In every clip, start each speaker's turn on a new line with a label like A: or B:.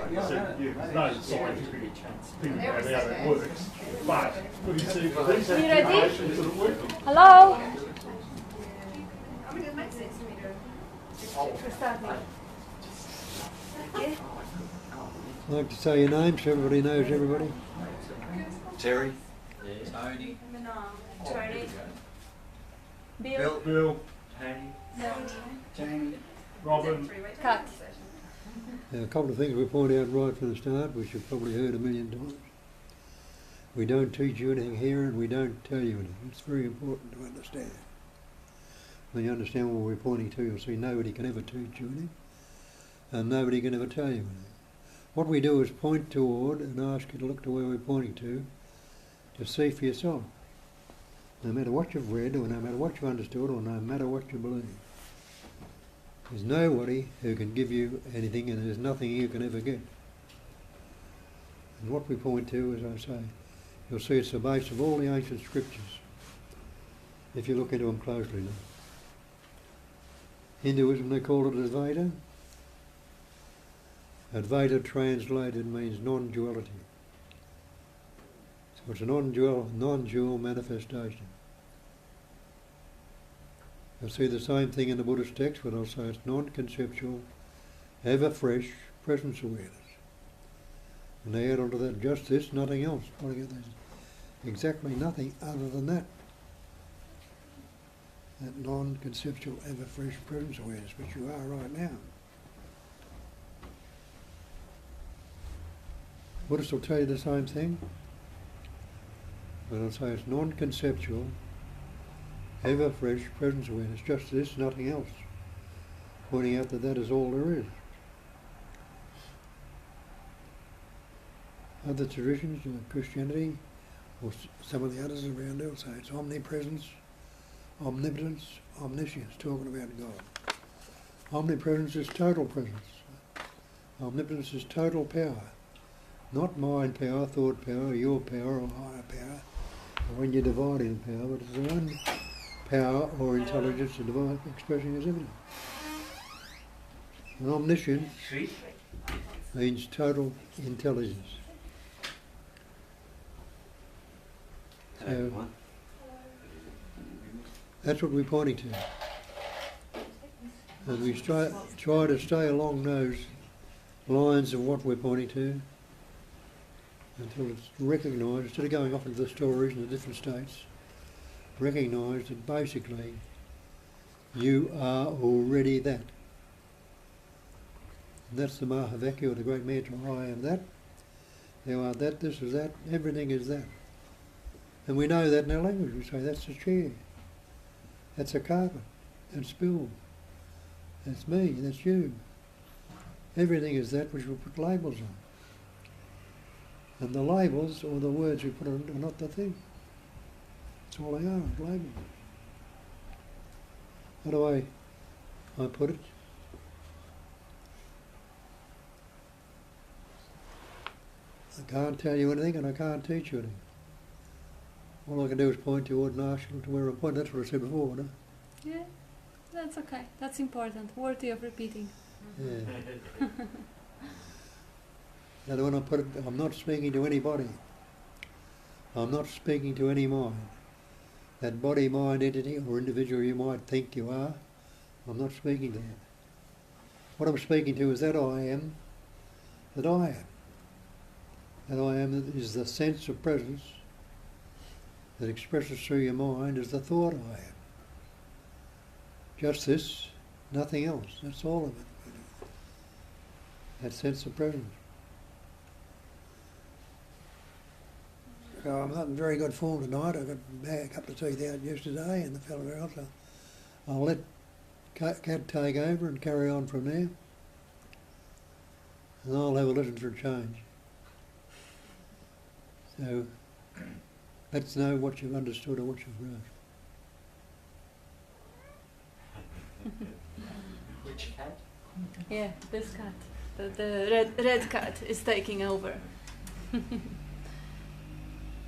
A: there's no scientific thing about how that works. But you see, these
B: Are you ready?
A: applications that are working.
B: Hello?
C: I mean, it makes sense to me to start with.
D: I'd like to say your names so everybody knows everybody.
E: Terry.
C: Tony. Tony.
B: Bill.
A: Bill,
C: Jamie.
A: Robin,
B: Kat.
D: Now, a couple of things we point out right from the start, which you've probably heard a million times. We don't teach you anything here and we don't tell you anything. It's very important to understand. When you understand what we're pointing to, you'll see nobody can ever teach you anything and nobody can ever tell you anything. What we do is point toward and ask you to look to where we're pointing to see for yourself. No matter what you've read or no matter what you've understood or no matter what you believe. There's nobody who can give you anything and there's nothing you can ever get. And what we point to, as I say, you'll see it's the base of all the ancient scriptures, if you look into them closely now. Hinduism, they call it Advaita. Advaita translated means non-duality. So it's a non-dual manifestation. You'll see the same thing in the Buddhist text, but I'll say it's non-conceptual, ever-fresh presence awareness. And they add onto that just this, nothing else. Exactly nothing other than that. That non-conceptual, ever-fresh presence awareness, which you are right now. Buddhists will tell you the same thing, but I'll say it's non-conceptual, ever-fresh presence awareness, just this, nothing else. Pointing out that that is all there is. Other traditions, Christianity, or some of the others around there will say it's omnipresence, omnipotence, omniscience, talking about God. Omnipresence is total presence. Omnipotence is total power. Not mind power, thought power, your power or higher power, or when you're dividing power, but it's the one power or intelligence the divine expressing is evident. And omniscience means total intelligence. So that's what we're pointing to. And we try to stay along those lines of what we're pointing to until it's recognised, instead of going off into the stories in the different states, recognise that basically you are already that. And that's the Mahavakya, the great mantra, I am that. Thou art that, this is that, everything is that. And we know that in our language. We say that's a chair, that's a carpet, that's Bill, that's me, that's you. Everything is that which we put labels on. And the labels, or the words we put on, are not the thing. That's all they are, labels. How do I put it? I can't tell you anything and I can't teach you anything. All I can do is point toward and ask you to where I'm pointing. That's what I said before, no?
B: Yeah, that's okay. That's important. Worthy of repeating.
D: Yeah. Now when I put it, I'm not speaking to anybody. I'm not speaking to any mind. That body, mind, entity or individual you might think you are, I'm not speaking to that. What I'm speaking to is that I am, that I am. That I am is the sense of presence that expresses through your mind is the thought I am. Just this, nothing else. That's all of it. That sense of presence. So I'm not in very good form tonight. I got a couple of teeth out yesterday and the fellow else. I'll let Kat take over and carry on from there. And I'll have a listen for a change. So let's know what you've understood or what you've grasped.
E: Which cat?
B: Yeah, this cat. The red cat is taking over.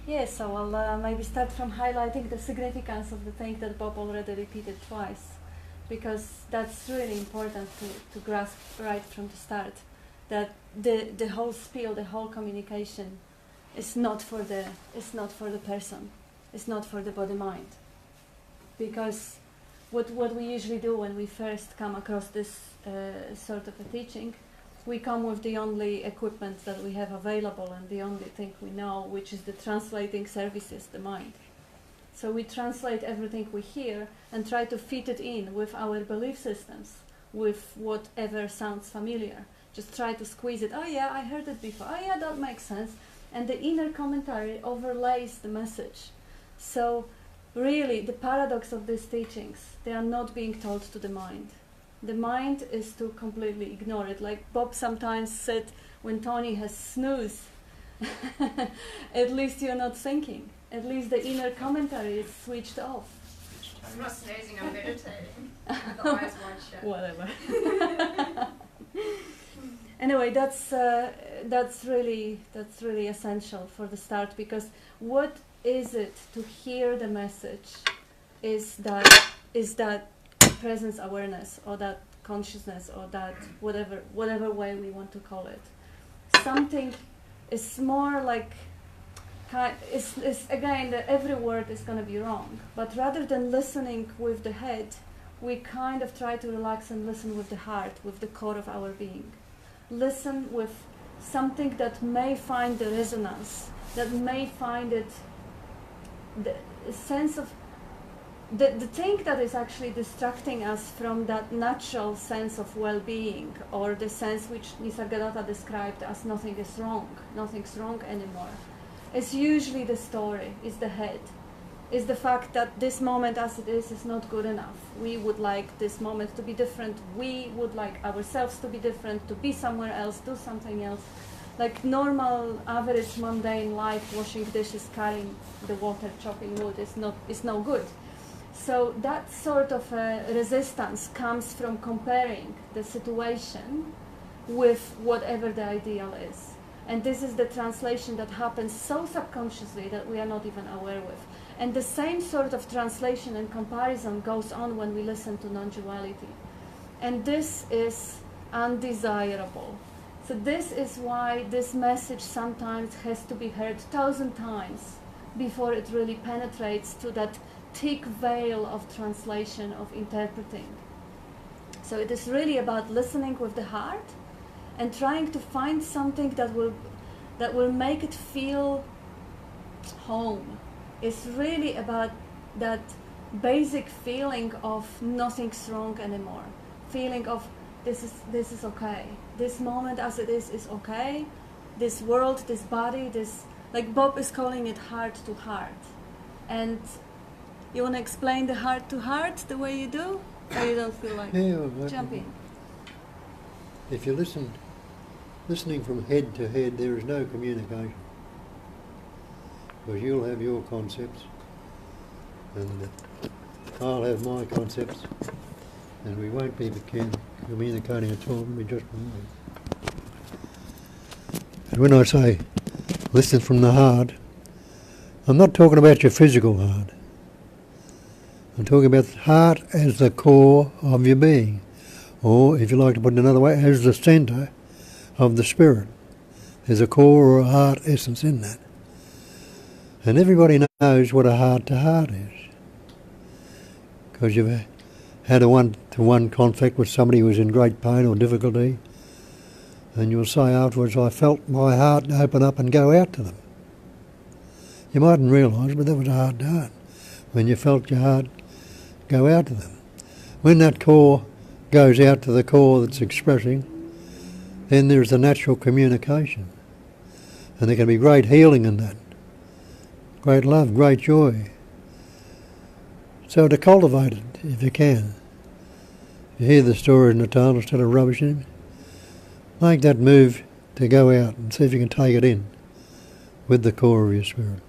B: Yeah, so I'll maybe start from highlighting the significance of the thing that Bob already repeated twice, because that's really important to grasp right from the start, that the whole spiel, the whole communication is not for the person, it's not for the body mind. Because what we usually do when we first come across this sort of a teaching, we come with the only equipment that we have available and the only thing we know, which is the translating services, the mind. So we translate everything we hear and try to fit it in with our belief systems, with whatever sounds familiar. Just try to squeeze it. Oh yeah, I heard it before. Oh yeah, that makes sense. And the inner commentary overlays the message. So really, the paradox of these teachings, they are not being told to the mind. The mind is to completely ignore it. Like Bob sometimes said, when Tony has snooze, at least you're not thinking. At least the inner commentary is switched off.
C: I'm not snoozing, I'm meditating. With the eyes wide shut.
B: Whatever. Anyway, that's really essential for the start, because what is it to hear the message is that presence awareness, or that consciousness, or that whatever way we want to call it. Something is more like again, every word is going to be wrong, but rather than listening with the head, we kind of try to relax and listen with the heart, with the core of our being. Listen with something that may find the resonance, that may find it, the sense of the thing that is actually distracting us from that natural sense of well-being, or the sense which Nisargadatta described as nothing's wrong anymore. It's usually the story, it's the head, is the fact that this moment as it is not good enough. We would like this moment to be different. We would like ourselves to be different, to be somewhere else, do something else. Like normal, average, mundane life, washing dishes, carrying the water, chopping wood is no good. So that sort of resistance comes from comparing the situation with whatever the ideal is. And this is the translation that happens so subconsciously that we are not even aware with. And the same sort of translation and comparison goes on when we listen to non-duality. And this is undesirable. So this is why this message sometimes has to be heard 1,000 times before it really penetrates to that thick veil of translation, of interpreting. So it is really about listening with the heart and trying to find something that will make it feel home. It's really about that basic feeling of nothing's wrong anymore. Feeling of this is okay. This moment as it is okay. This world, this body, this, like Bob is calling it heart to heart. And you want to explain the heart to heart the way you do? Or you don't feel like jumping?
D: If you listening from head to head, there is no communication. Because you'll have your concepts, and I'll have my concepts, and we won't be communicating at all, it'll be just one way. And when I say listen from the heart, I'm not talking about your physical heart. I'm talking about the heart as the core of your being, or if you like to put it another way, as the centre of the spirit. There's a core or a heart essence in that. And everybody knows what a heart-to-heart is. Because you've had a one-to-one conflict with somebody who's in great pain or difficulty, and you'll say afterwards, I felt my heart open up and go out to them. You mightn't realise, but that was a heart-to-heart, when you felt your heart go out to them. When that core goes out to the core that's expressing, then there's the natural communication. And there can be great healing in that. Great love, great joy. So to cultivate it, if you can. If you hear the story in the tale instead of rubbishing, make that move to go out and see if you can take it in with the core of your spirit.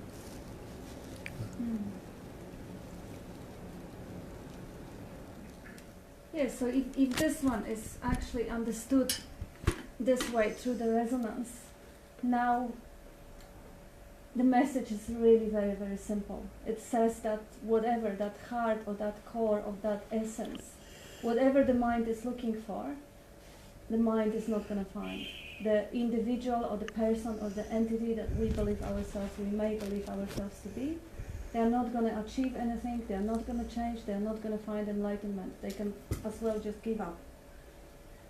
B: Yes, so if this one is actually understood this way through the resonance, now the message is really very, very simple. It says that whatever that heart or that core of that essence, whatever the mind is looking for, the mind is not going to find. the individual or the person or the entity that we may believe ourselves to be. They are not going to achieve anything, they are not going to change, they are not going to find enlightenment. They can as well just give up.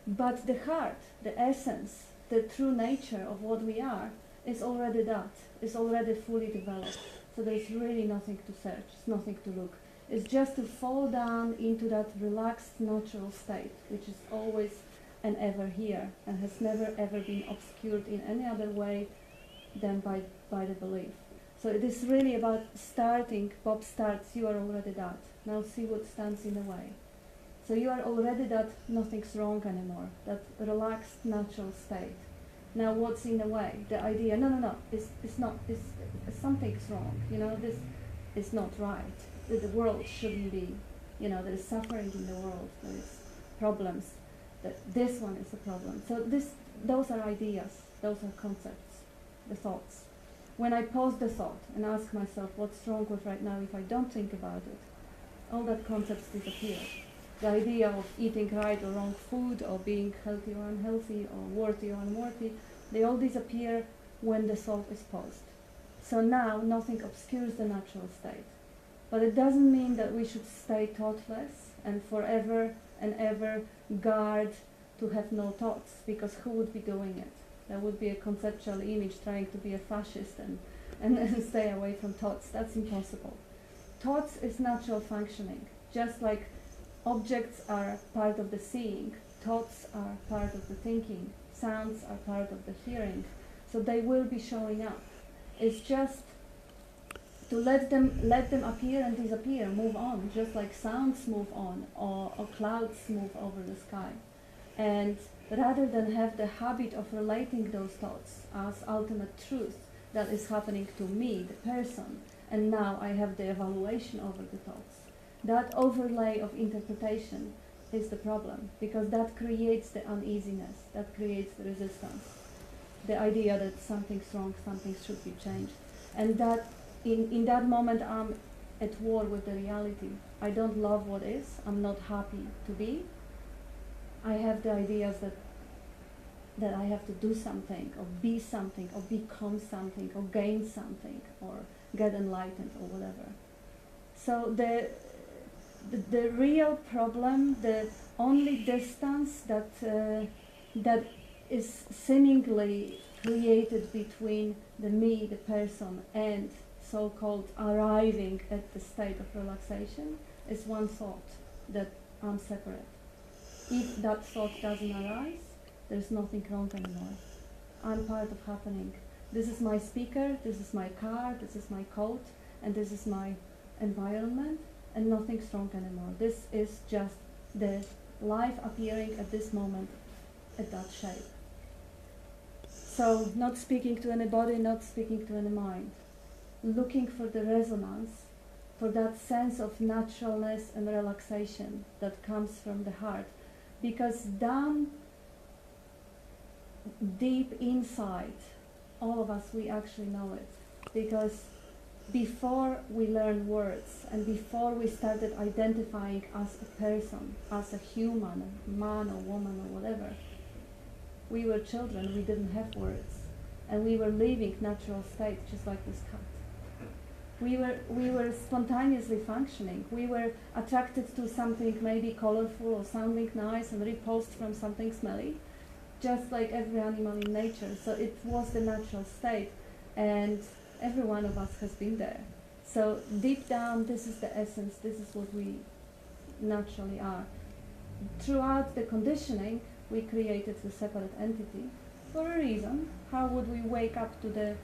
B: But the heart, the essence, the true nature of what we are is already that, is already fully developed. So there's really nothing to search, it's nothing to look. It's just to fall down into that relaxed natural state, which is always and ever here, and has never ever been obscured in any other way than by the belief. So it is really about starting. Bob starts, you are already that. Now see what stands in the way. So you are already that, nothing's wrong anymore, that relaxed natural state. Now what's in the way? The idea, no, it's not, something's wrong, this is not right. The world shouldn't be, there is suffering in the world, there is problems, that this one is a problem. So those are ideas, those are concepts, the thoughts. When I pause the thought and ask myself what's wrong with right now if I don't think about it, all that concepts disappear. The idea of eating right or wrong food, or being healthy or unhealthy, or worthy or unworthy, they all disappear when the thought is paused. So now nothing obscures the natural state. But it doesn't mean that we should stay thoughtless and forever and ever guard to have no thoughts, because who would be doing it? That would be a conceptual image trying to be a fascist and stay away from thoughts. That's impossible. Thoughts is natural functioning. Just like objects are part of the seeing, thoughts are part of the thinking, sounds are part of the hearing. So they will be showing up. It's just to let them appear and disappear, move on, just like sounds move on, or clouds move over the sky. And rather than have the habit of relating those thoughts as ultimate truth that is happening to me, the person, and now I have the evaluation over the thoughts, that overlay of interpretation is the problem, because that creates the uneasiness, that creates the resistance, the idea that something's wrong, something should be changed. And that in that moment I'm at war with the reality. I don't love what is, I'm not happy to be. I have the ideas that I have to do something, or be something, or become something, or gain something, or get enlightened, or whatever. So the real problem, the only distance that is seemingly created between the me, the person, and so-called arriving at the state of relaxation is one thought, that I'm separate. If that thought doesn't arise, there's nothing wrong anymore. I'm part of happening. This is my speaker, this is my car, this is my coat, and this is my environment, and nothing's wrong anymore. This is just the life appearing at this moment at that shape. So not speaking to anybody, not speaking to any mind. Looking for the resonance, for that sense of naturalness and relaxation that comes from the heart. Because down deep inside, all of us, we actually know it. Because before we learn words, and before we started identifying as a person, as a human, a man or woman or whatever, we were children, we didn't have words. And we were living natural state, just like this cat. We were spontaneously functioning. We were attracted to something maybe colorful or sounding nice, and repulsed from something smelly, just like every animal in nature. So it was the natural state, and every one of us has been there. So deep down, this is the essence, this is what we naturally are. Throughout the conditioning, we created the separate entity for a reason. How would we wake up to the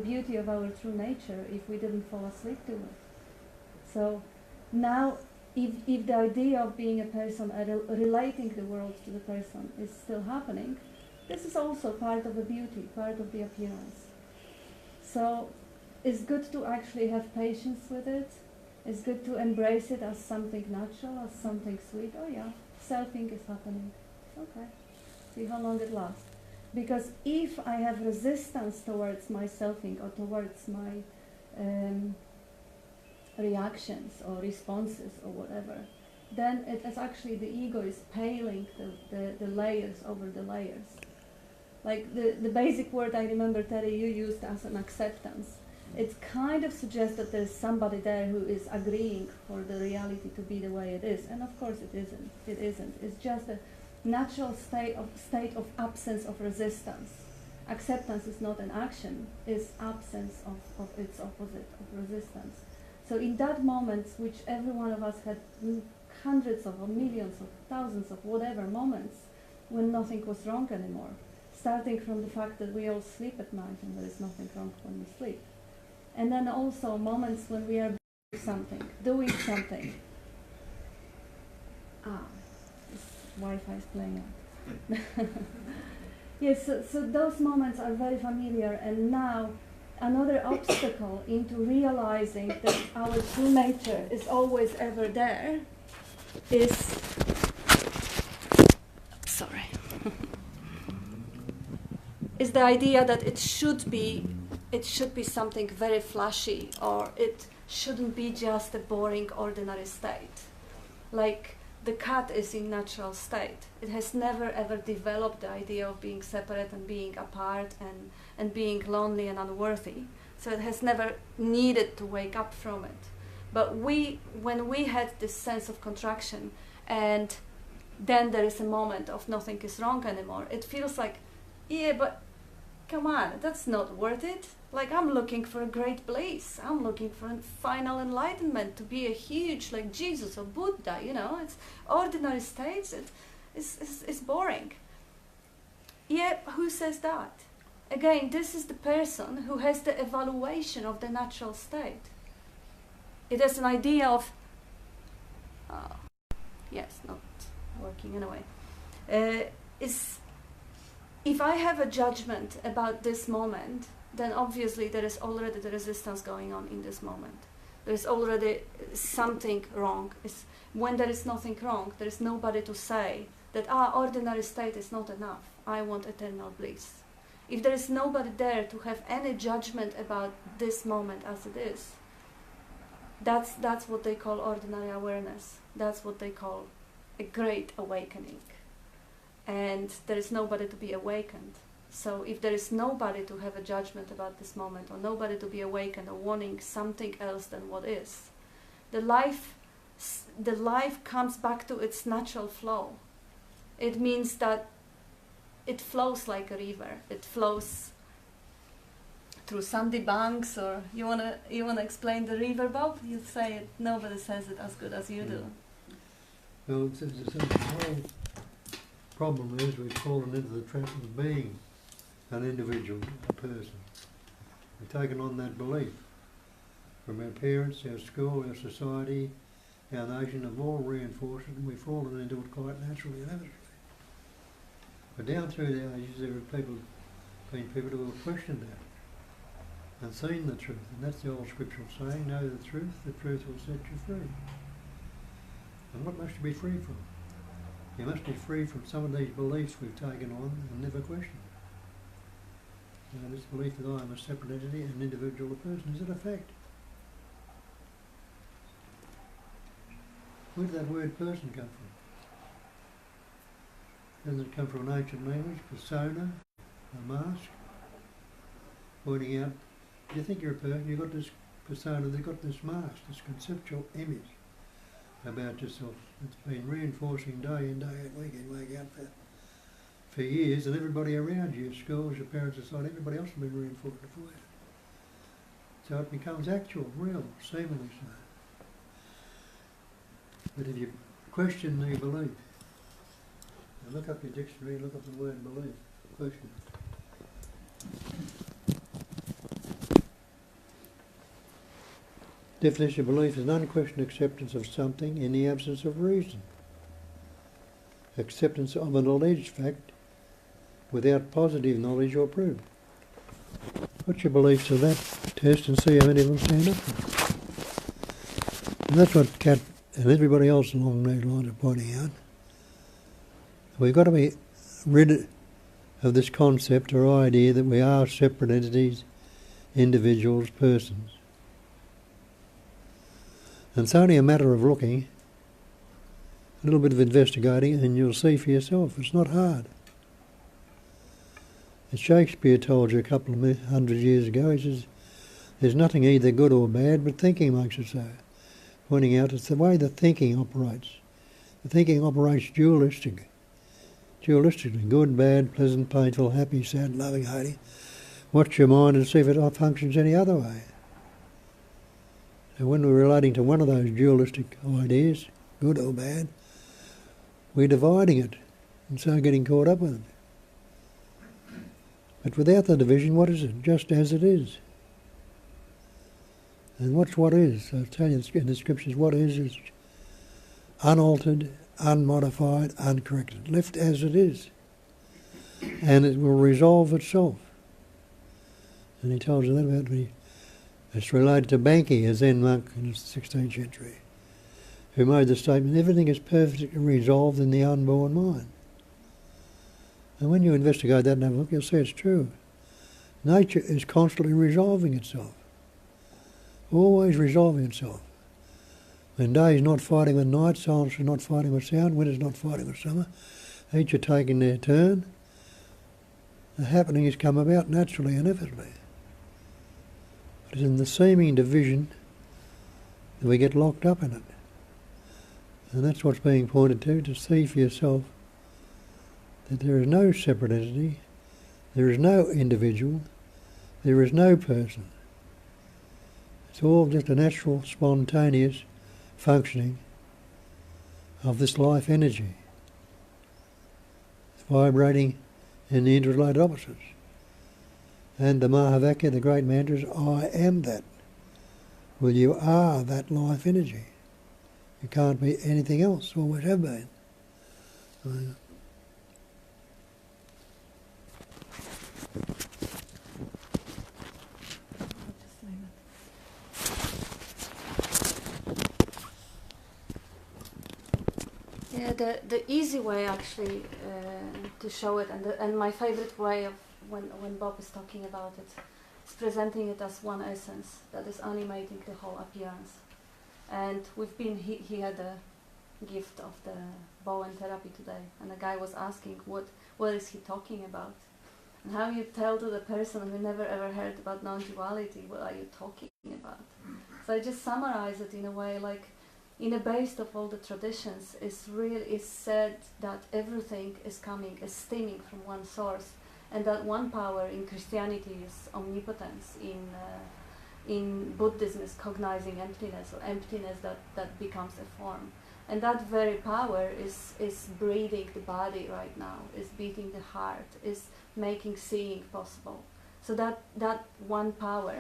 B: beauty of our true nature if we didn't fall asleep to it? So now, if the idea of being a person, relating the world to the person, is still happening, this is also part of the beauty, part of the appearance. So it's good to actually have patience with it. It's good to embrace it as something natural, as something sweet. Oh yeah, selfing is happening. Okay, see how long it lasts. Because if I have resistance towards my selfing, or towards my reactions or responses or whatever, then it is actually the ego is paling the layers over the layers. Like the basic word I remember, Terry, you used as an acceptance. It kind of suggests that there's somebody there who is agreeing for the reality to be the way it is. And of course it isn't. It isn't. It's just a natural state of absence of resistance. Acceptance is not an action, it's absence of its opposite, of resistance. So in that moment, which every one of us had hundreds of or millions of thousands of whatever moments when nothing was wrong anymore, starting from the fact that we all sleep at night and there is nothing wrong when we sleep. And then also moments when we are doing something. This Wi-Fi is playing up. Yes, so those moments are very familiar, and now another obstacle into realizing that our true nature is always ever there is, is the idea that it should be something very flashy, or it shouldn't be just a boring, ordinary state. Like the cat is in natural state. It has never ever developed the idea of being separate and being apart and being lonely and unworthy. So it has never needed to wake up from it. But when we had this sense of contraction, and then there is a moment of nothing is wrong anymore, it feels like, yeah, but come on, that's not worth it. Like, I'm looking for a great bliss. I'm looking for a final enlightenment, to be a huge, like Jesus or Buddha, you know. It's ordinary states. It's boring. Yeah, who says that? Again, this is the person who has the evaluation of the natural state. It has an idea of, yes, not working anyway. If I have a judgment about this moment, then obviously there is already the resistance going on in this moment. There is already something wrong. When there is nothing wrong, there is nobody to say that ordinary state is not enough. I want eternal bliss. If there is nobody there to have any judgment about this moment as it is, that's what they call ordinary awareness. That's what they call a great awakening. And there is nobody to be awakened. So if there is nobody to have a judgment about this moment, or nobody to be awakened or wanting something else than what is, the life comes back to its natural flow. It means that it flows like a river. It flows through sandy banks, or you wanna explain the river, Bob? You say it. Nobody says it as good as you do.
D: Well, the whole problem is we've fallen into the trap of being an individual, a person. We've taken on that belief from our parents, our school, our society, our nation have all reinforced it, and we've fallen into it quite naturally and inevitably. But down through the ages there have been people who have questioned that and seen the truth, and that's the old scriptural saying, know the truth will set you free. And what must you be free from? You must be free from some of these beliefs we've taken on and never questioned. This belief that I am a separate entity, an individual, a person, is it a fact? Where did that word person come from? Doesn't it come from an ancient language? Persona, a mask, pointing out, you think you're a person, you've got this persona, they've got this mask, this conceptual image about yourself. It's been reinforcing day in, day out, week in, week out for years, and everybody around you, schools, your parents, society, everybody else has been reinforcing it for you. So it becomes actual, real, seemingly so. But if you question the belief, and look up your dictionary, look up the word belief, question it. Definition of belief is an unquestioned acceptance of something in the absence of reason. Acceptance of an alleged fact without positive knowledge or proof. Put your beliefs to that test and see how many of them stand up for it. And that's what Kat and everybody else along those lines are pointing out. We've got to be rid of this concept or idea that we are separate entities, individuals, persons. And it's only a matter of looking, a little bit of investigating, and you'll see for yourself. It's not hard. As Shakespeare told you a couple of hundred years ago, he says, there's nothing either good or bad, but thinking makes it so. Pointing out it's the way the thinking operates. The thinking operates dualistically, good, bad, pleasant, painful, happy, sad, loving, hating. Watch your mind and see if it functions any other way. So when we're relating to one of those dualistic ideas, good or bad, we're dividing it and so getting caught up with it. But without the division, what is it? Just as it is. And what's what is? I'll tell you in the scriptures, what is unaltered, unmodified, uncorrected, left as it is. And it will resolve itself. And he tells you that about me. It's related to Banki, a Zen monk in the 16th century, who made the statement, everything is perfectly resolved in the unborn mind. And when you investigate that and have a look, you'll see it's true. Nature is constantly resolving itself. Always resolving itself. When day is not fighting with night, silence is not fighting with sound, winter is not fighting with summer, each are taking their turn, the happenings come about naturally, inevitably. But it's in the seeming division that we get locked up in it. And that's what's being pointed to see for yourself that there is no separate entity, there is no individual, there is no person. It's all just a natural, spontaneous functioning of this life energy. It's vibrating in the interrelated opposites. And the Mahavakya, the great mantra, is, I am that. Well, you are that life energy. You can't be anything else, always have been.
B: Yeah, the easy way actually to show it, and my favorite way of when Bob is talking about it, is presenting it as one essence that is animating the whole appearance. And he had a gift of the Bowen therapy today, and the guy was asking what is he talking about, and how you tell to the person who never ever heard about non-duality, what are you talking about? So I just summarize it in a way like, in the base of all the traditions is said that everything is stemming from one source, and that one power in Christianity is omnipotence, in Buddhism is cognizing emptiness, or emptiness that becomes a form. And that very power is breathing the body right now, is beating the heart, is making seeing possible. So that one power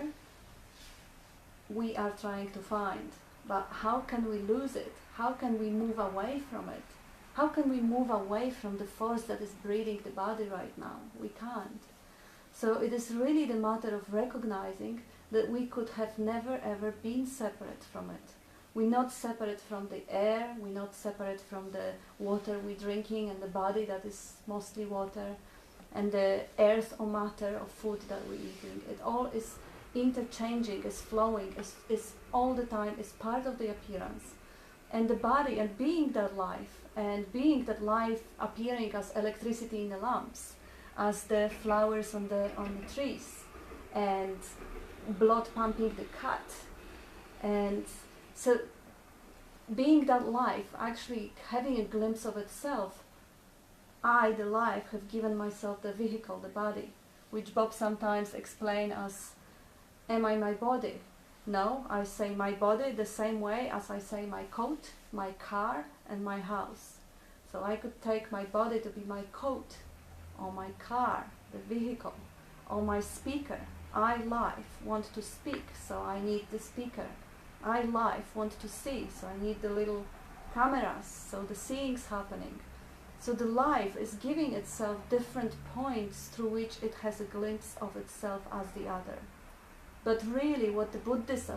B: we are trying to find. But how can we lose it? How can we move away from it? How can we move away from the force that is breathing the body right now? We can't. So it is really the matter of recognizing that we could have never ever been separate from it. We're not separate from the air, we're not separate from the water we're drinking and the body that is mostly water, and the earth or matter of food that we're eating. It all is interchanging, is flowing, is all the time, is part of the appearance. And the body, and being that life appearing as electricity in the lamps, as the flowers on the trees, and blood pumping the cut. And so being that life, actually having a glimpse of itself, I, the life, have given myself the vehicle, the body, which Bob sometimes explains as, am I my body? No, I say my body the same way as I say my coat, my car, and my house. So I could take my body to be my coat, or my car, the vehicle, or my speaker. I, life, want to speak, so I need the speaker. I, life, want to see, so I need the little cameras, so the seeing's happening. So the life is giving itself different points through which it has a glimpse of itself as the other. But really what the Buddhists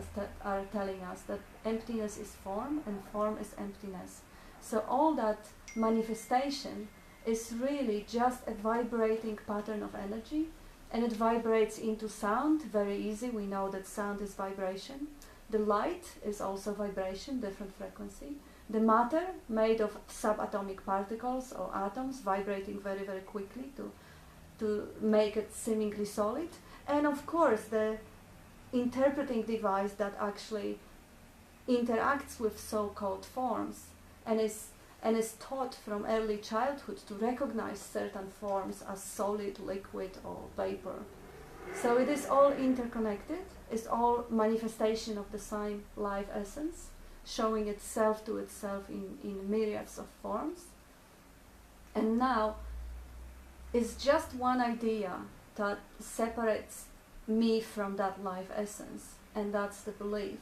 B: are telling us, that emptiness is form and form is emptiness. So all that manifestation is really just a vibrating pattern of energy, and it vibrates into sound, very easy. We know that sound is vibration. The light is also vibration, different frequency. The matter, made of subatomic particles or atoms, vibrating very, very quickly to to make it seemingly solid. And of course, the interpreting device that actually interacts with so-called forms and is taught from early childhood to recognize certain forms as solid, liquid, or vapor. So it is all interconnected. It's all manifestation of the same life essence, showing itself to itself in myriads of forms. And now, it's just one idea that separates me from that life essence, and that's the belief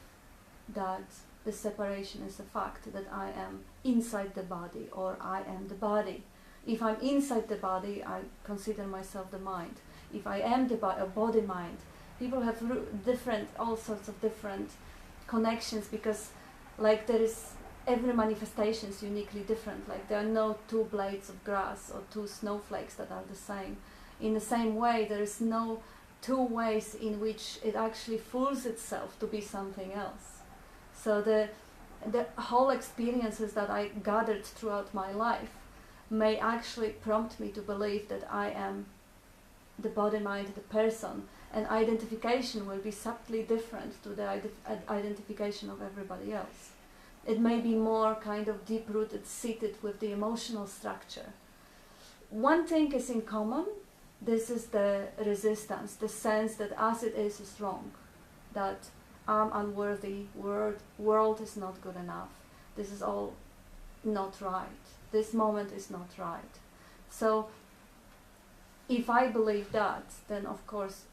B: that the separation is a fact, that I am inside the body, or I am the body. If I'm inside the body, I consider myself the mind. If I am the body-mind, people have all sorts of different connections, because like there is, every manifestation is uniquely different. Like there are no two blades of grass or two snowflakes that are the same. In the same way, there is no two ways in which it actually fools itself to be something else. So the whole experiences that I gathered throughout my life may actually prompt me to believe that I am the body, mind, the person, and identification will be subtly different to the identification of everybody else. It may be more kind of deep-rooted, seated with the emotional structure. One thing is in common. This is the resistance, the sense that as it is wrong, that I'm unworthy, world is not good enough, this is all not right, this moment is not right. So if I believe that, then of course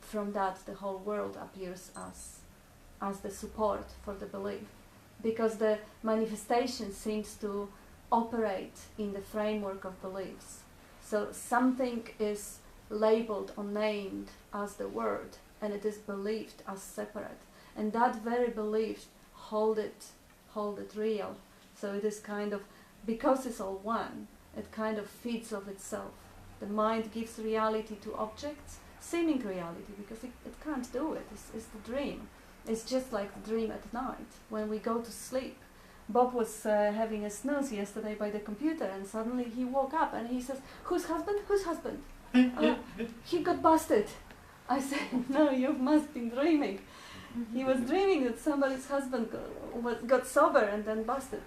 B: from that the whole world appears as the support for the belief, because the manifestation seems to operate in the framework of beliefs. So something is labeled or named as the word, and it is believed as separate. And that very belief hold it real. So it is kind of, because it's all one, it kind of feeds of itself. The mind gives reality to objects, seeming reality, because it can't do it. It's the dream. It's just like the dream at night. When we go to sleep, Bob was having a snooze yesterday by the computer, and suddenly he woke up and he says, "Whose husband? Whose husband?" He got busted. I said, "No, you must be dreaming." He was dreaming that somebody's husband got sober and then busted.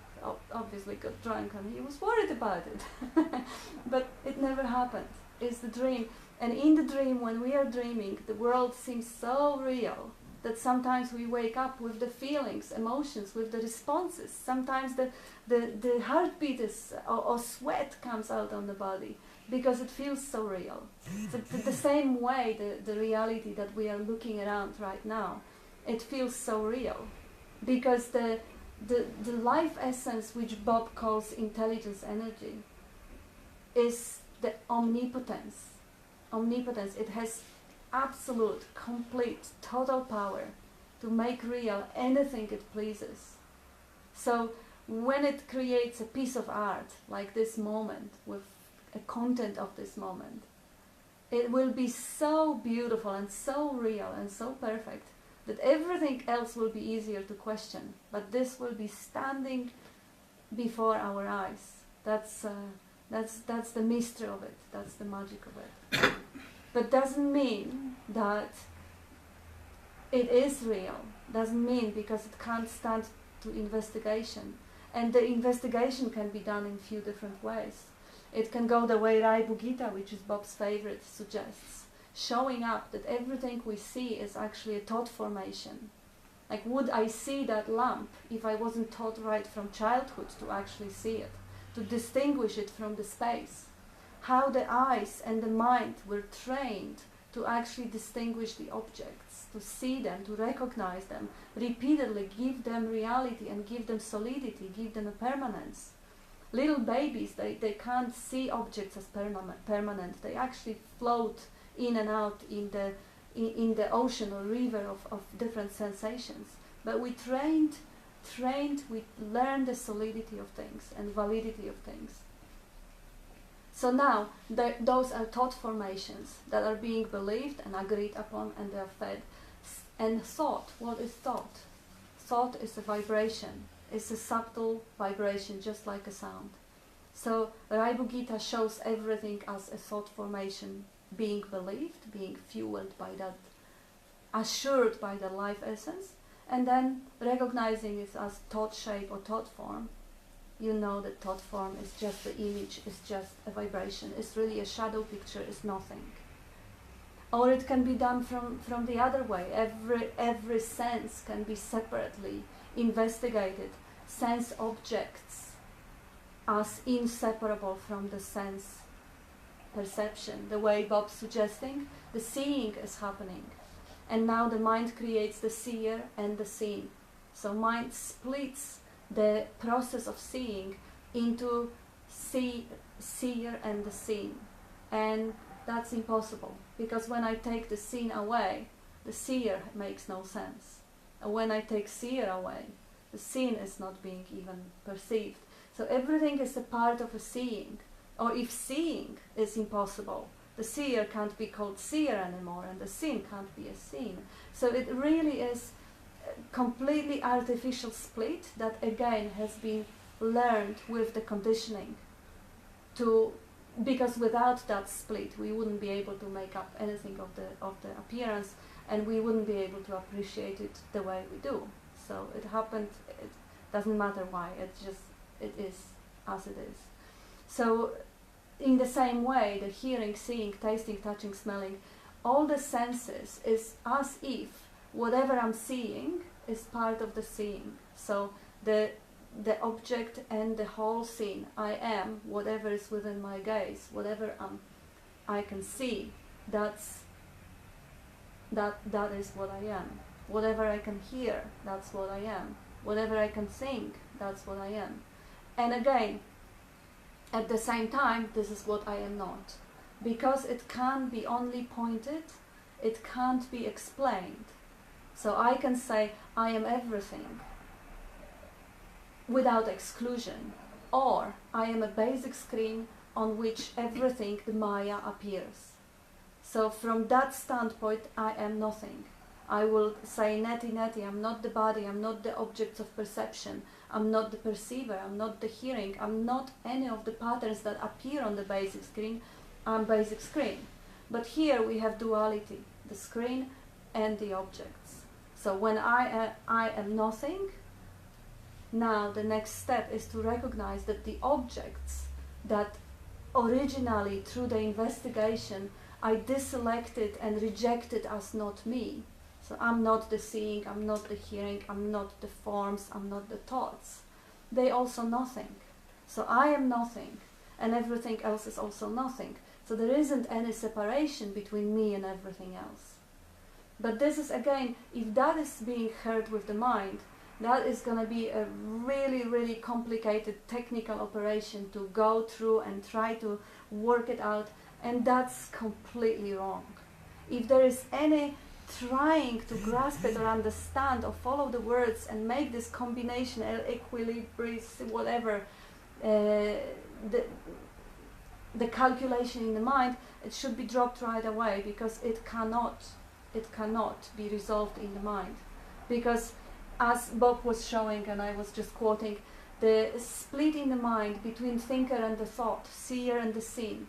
B: Obviously got drunk, and he was worried about it. But it never happened. It's the dream. And in the dream, when we are dreaming, the world seems so real that sometimes we wake up with the feelings, emotions, with the responses. Sometimes the heartbeat is, or sweat comes out on the body because it feels so real. So the same way, the reality that we are looking around right now, it feels so real, because the life essence, which Bob calls intelligence energy, is the omnipotence. Omnipotence. It has absolute, complete, total power to make real anything it pleases. So when it creates a piece of art, like this moment, with a content of this moment, it will be so beautiful and so real and so perfect that everything else will be easier to question. But this will be standing before our eyes. That's the mystery of it. That's the magic of it. But doesn't mean that it is real. Doesn't mean because it can't stand to investigation. And the investigation can be done in few different ways. It can go the way Rai Bugita, which is Bob's favorite, suggests, showing up that everything we see is actually a thought formation. Like, would I see that lamp if I wasn't taught right from childhood to actually see it, to distinguish it from the space? How the eyes and the mind were trained to actually distinguish the objects, to see them, to recognize them, repeatedly give them reality and give them solidity, give them a permanence. Little babies, they can't see objects as permanent. They actually float in and out in the ocean or river of different sensations. But we we learned the solidity of things and validity of things. So now, those are thought formations that are being believed and agreed upon, and they are fed. And thought, what is thought? Thought is a vibration. It's a subtle vibration, just like a sound. So Rai Bugita shows everything as a thought formation being believed, being fueled by that, assured by the life essence, and then recognizing it as thought shape or thought form. You know that thought form is just the image, is just a vibration, it's really a shadow picture, it's nothing. Or it can be done from the other way. Every sense can be separately investigated. Sense objects as inseparable from the sense perception. The way Bob's suggesting, the seeing is happening. And now the mind creates the seer and the seen. So mind splits the process of seeing into seer and the seen. And that's impossible, because when I take the seen away, the seer makes no sense. And when I take seer away, the seen is not being even perceived. So everything is a part of a seeing. Or if seeing is impossible, the seer can't be called seer anymore, and the seen can't be a seen. So it really is a completely artificial split that again has been learned with the conditioning. Because without that split, we wouldn't be able to make up anything of the appearance, and we wouldn't be able to appreciate it the way we do. So it happened. It doesn't matter why. It is as it is. So in the same way, the hearing, seeing, tasting, touching, smelling, all the senses is as if whatever I'm seeing is part of the seeing. So the object and the whole scene, I am whatever is within my gaze, whatever I can see, that is what I am. Whatever I can hear, that's what I am. Whatever I can think, that's what I am. And again, at the same time, this is what I am not. Because it can't be only pointed, it can't be explained. So I can say, I am everything, without exclusion. Or, I am a basic screen on which everything, the Maya, appears. So from that standpoint, I am nothing. I will say, neti neti, I'm not the body, I'm not the objects of perception, I'm not the perceiver, I'm not the hearing, I'm not any of the patterns that appear on the basic screen, I'm basic screen. But here we have duality, the screen and the objects. So when I am nothing, now the next step is to recognize that the objects that originally through the investigation I deselected and rejected as not me. So I'm not the seeing, I'm not the hearing, I'm not the forms, I'm not the thoughts. They also nothing. So I am nothing, and everything else is also nothing. So there isn't any separation between me and everything else. But this is again, if that is being heard with the mind, that is going to be a really, really complicated technical operation to go through and try to work it out, and that's completely wrong. If there is any trying to grasp it or understand or follow the words and make this combination, equilibrium, whatever, the calculation in the mind, it should be dropped right away, because it cannot be resolved in the mind. Because as Bob was showing, and I was just quoting, the split in the mind between thinker and the thought, seer and the seen,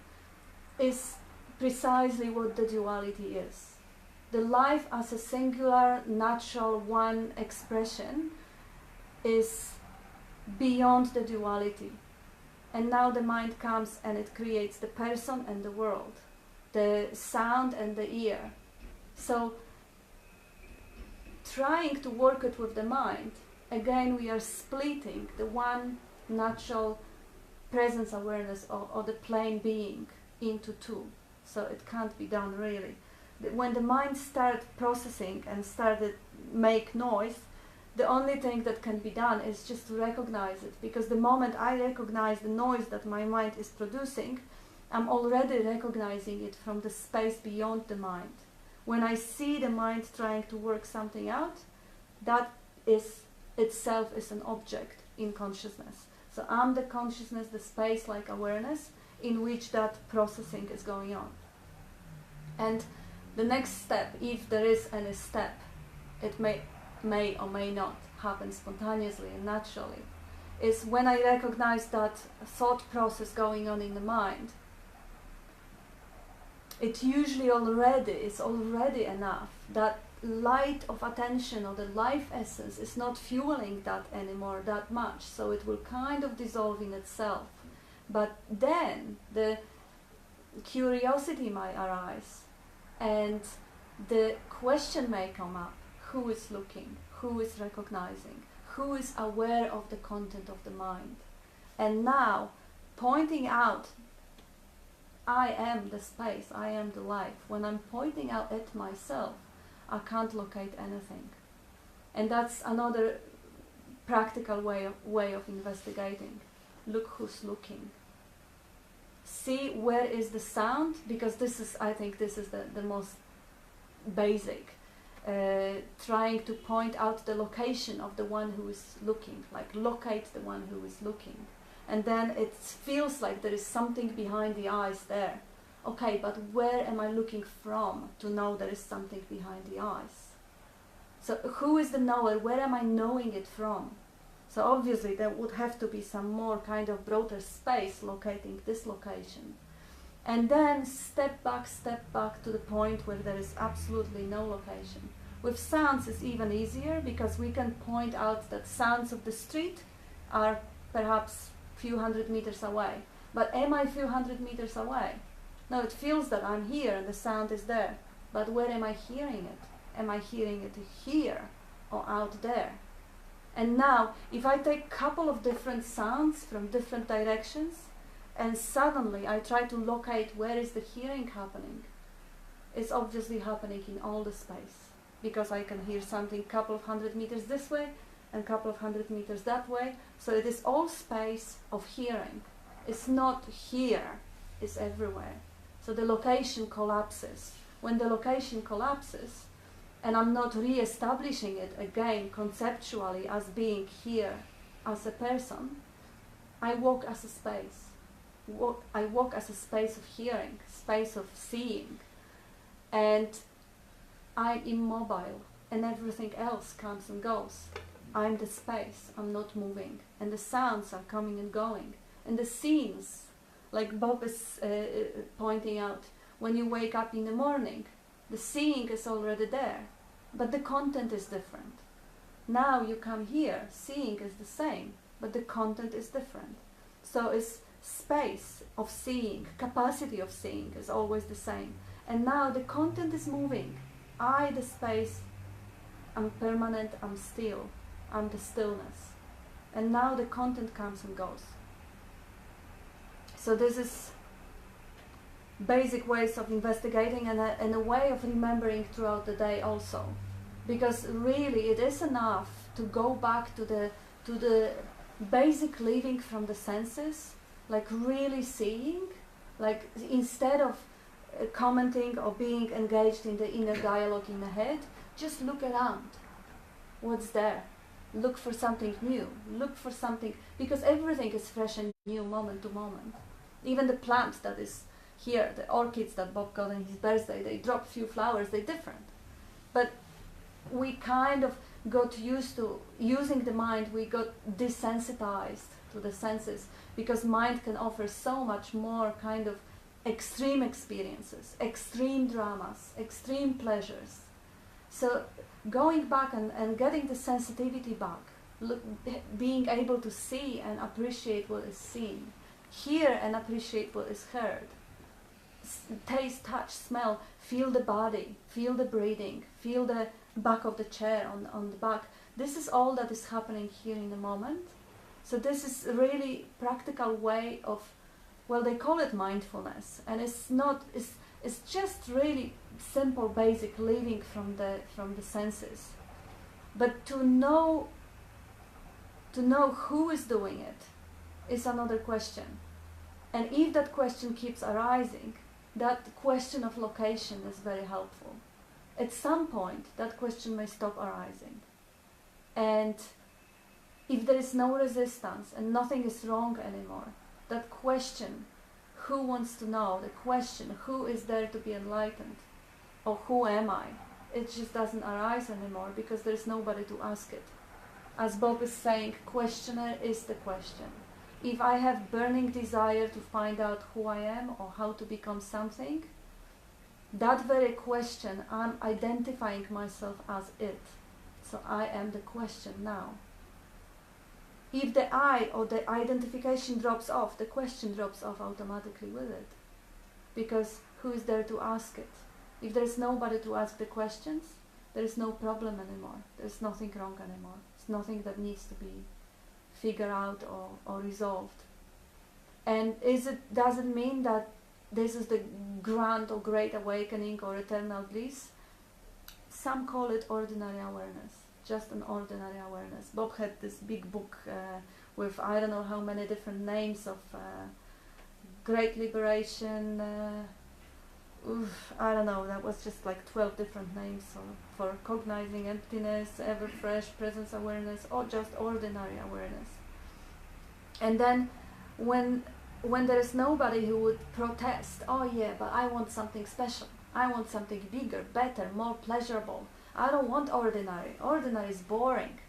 B: is precisely what the duality is. The life as a singular, natural, one expression is beyond the duality. And now the mind comes and it creates the person and the world, the sound and the ear. So trying to work it with the mind, again we are splitting the one natural presence awareness or the plain being into two. So it can't be done really. When the mind started processing and started make noise, the only thing that can be done is just to recognize it, because the moment I recognize the noise that my mind is producing, I'm already recognizing it from the space beyond the mind. When I see the mind trying to work something out, that is itself is an object in consciousness. So I'm the consciousness, the space like awareness in which that processing is going on. And the next step, if there is any step, it may or may not happen spontaneously and naturally, is when I recognize that thought process going on in the mind, it usually already is already enough. That light of attention or the life essence is not fueling that anymore that much, so it will kind of dissolve in itself. But then the curiosity might arise and the question may come up: who is looking, who is recognizing, who is aware of the content of the mind? And now pointing out, I am the space, I am the life. When I'm pointing out at myself, I can't locate anything. And that's another practical way of investigating. Look who's looking. See where is the sound, because this is, I think this is the most basic. Trying to point out the location of the one who is looking, like locate the one who is looking. And then it feels like there is something behind the eyes there. Okay, but where am I looking from to know there is something behind the eyes? So who is the knower? Where am I knowing it from? So obviously there would have to be some more kind of broader space locating this location. And then step back to the point where there is absolutely no location. With sounds it's even easier, because we can point out that sounds of the street are perhaps few hundred meters away. But am I a few hundred meters away? No, it feels that I'm here and the sound is there. But where am I hearing it? Am I hearing it here or out there? And now, if I take a couple of different sounds from different directions, and suddenly I try to locate where is the hearing happening, it's obviously happening in all the space. Because I can hear something a couple of hundred meters this way and a couple of hundred meters that way. So it is all space of hearing. It's not here, it's everywhere. So the location collapses. When the location collapses, and I'm not re-establishing it again conceptually as being here as a person, I walk as a space. I walk as a space of hearing, space of seeing. And I'm immobile, and everything else comes and goes. I'm the space, I'm not moving, and the sounds are coming and going. And the scenes, like Bob is pointing out, when you wake up in the morning, the seeing is already there, but the content is different. Now you come here, seeing is the same, but the content is different. So it's space of seeing, capacity of seeing is always the same. And now the content is moving. I, the space, I'm permanent, I'm still, I'm the stillness. And now the content comes and goes. So this is basic ways of investigating, and a way of remembering throughout the day also. Because really it is enough to go back to the basic living from the senses, like really seeing, like instead of commenting or being engaged in the inner dialogue in the head, just look around. What's there? Look for something new. Look for something, because everything is fresh and new moment to moment. Even the plant that is here, the orchids that Bob got on his birthday, they drop few flowers, they're different. But we kind of got used to using the mind, we got desensitized to the senses, because mind can offer so much more kind of extreme experiences, extreme dramas, extreme pleasures. So going back and getting the sensitivity back, being able to see and appreciate what is seen, hear and appreciate what is heard, taste, touch, smell, feel the body, feel the breathing, feel the back of the chair on the back. This is all that is happening here in the moment. So this is a really practical way of, well, they call it mindfulness, and it's just really simple, basic living from the senses. But to know who is doing it is another question. And if that question keeps arising, that question of location is very helpful. At some point, that question may stop arising. And if there is no resistance and nothing is wrong anymore, that question, who wants to know, the question, who is there to be enlightened, or who am I, it just doesn't arise anymore, because there is nobody to ask it. As Bob is saying, questioner is the question. If I have burning desire to find out who I am or how to become something, That very question, I'm identifying myself as it. So I am the question now. If the I or the identification drops off, the question drops off automatically with it. Because who is there to ask it? If there's nobody to ask the questions, there is no problem anymore. There's nothing wrong anymore. It's nothing that needs to be figured out or resolved. And does it mean that this is the grand or great awakening or eternal bliss? Some call it ordinary awareness, just an ordinary awareness. Bob had this big book with I don't know how many different names of great liberation. I don't know, that was just like 12 different names for cognizing emptiness, ever fresh presence awareness, or just ordinary awareness. And then when there is nobody who would protest, oh yeah, but I want something special, I want something bigger, better, more pleasurable, I don't want ordinary is boring.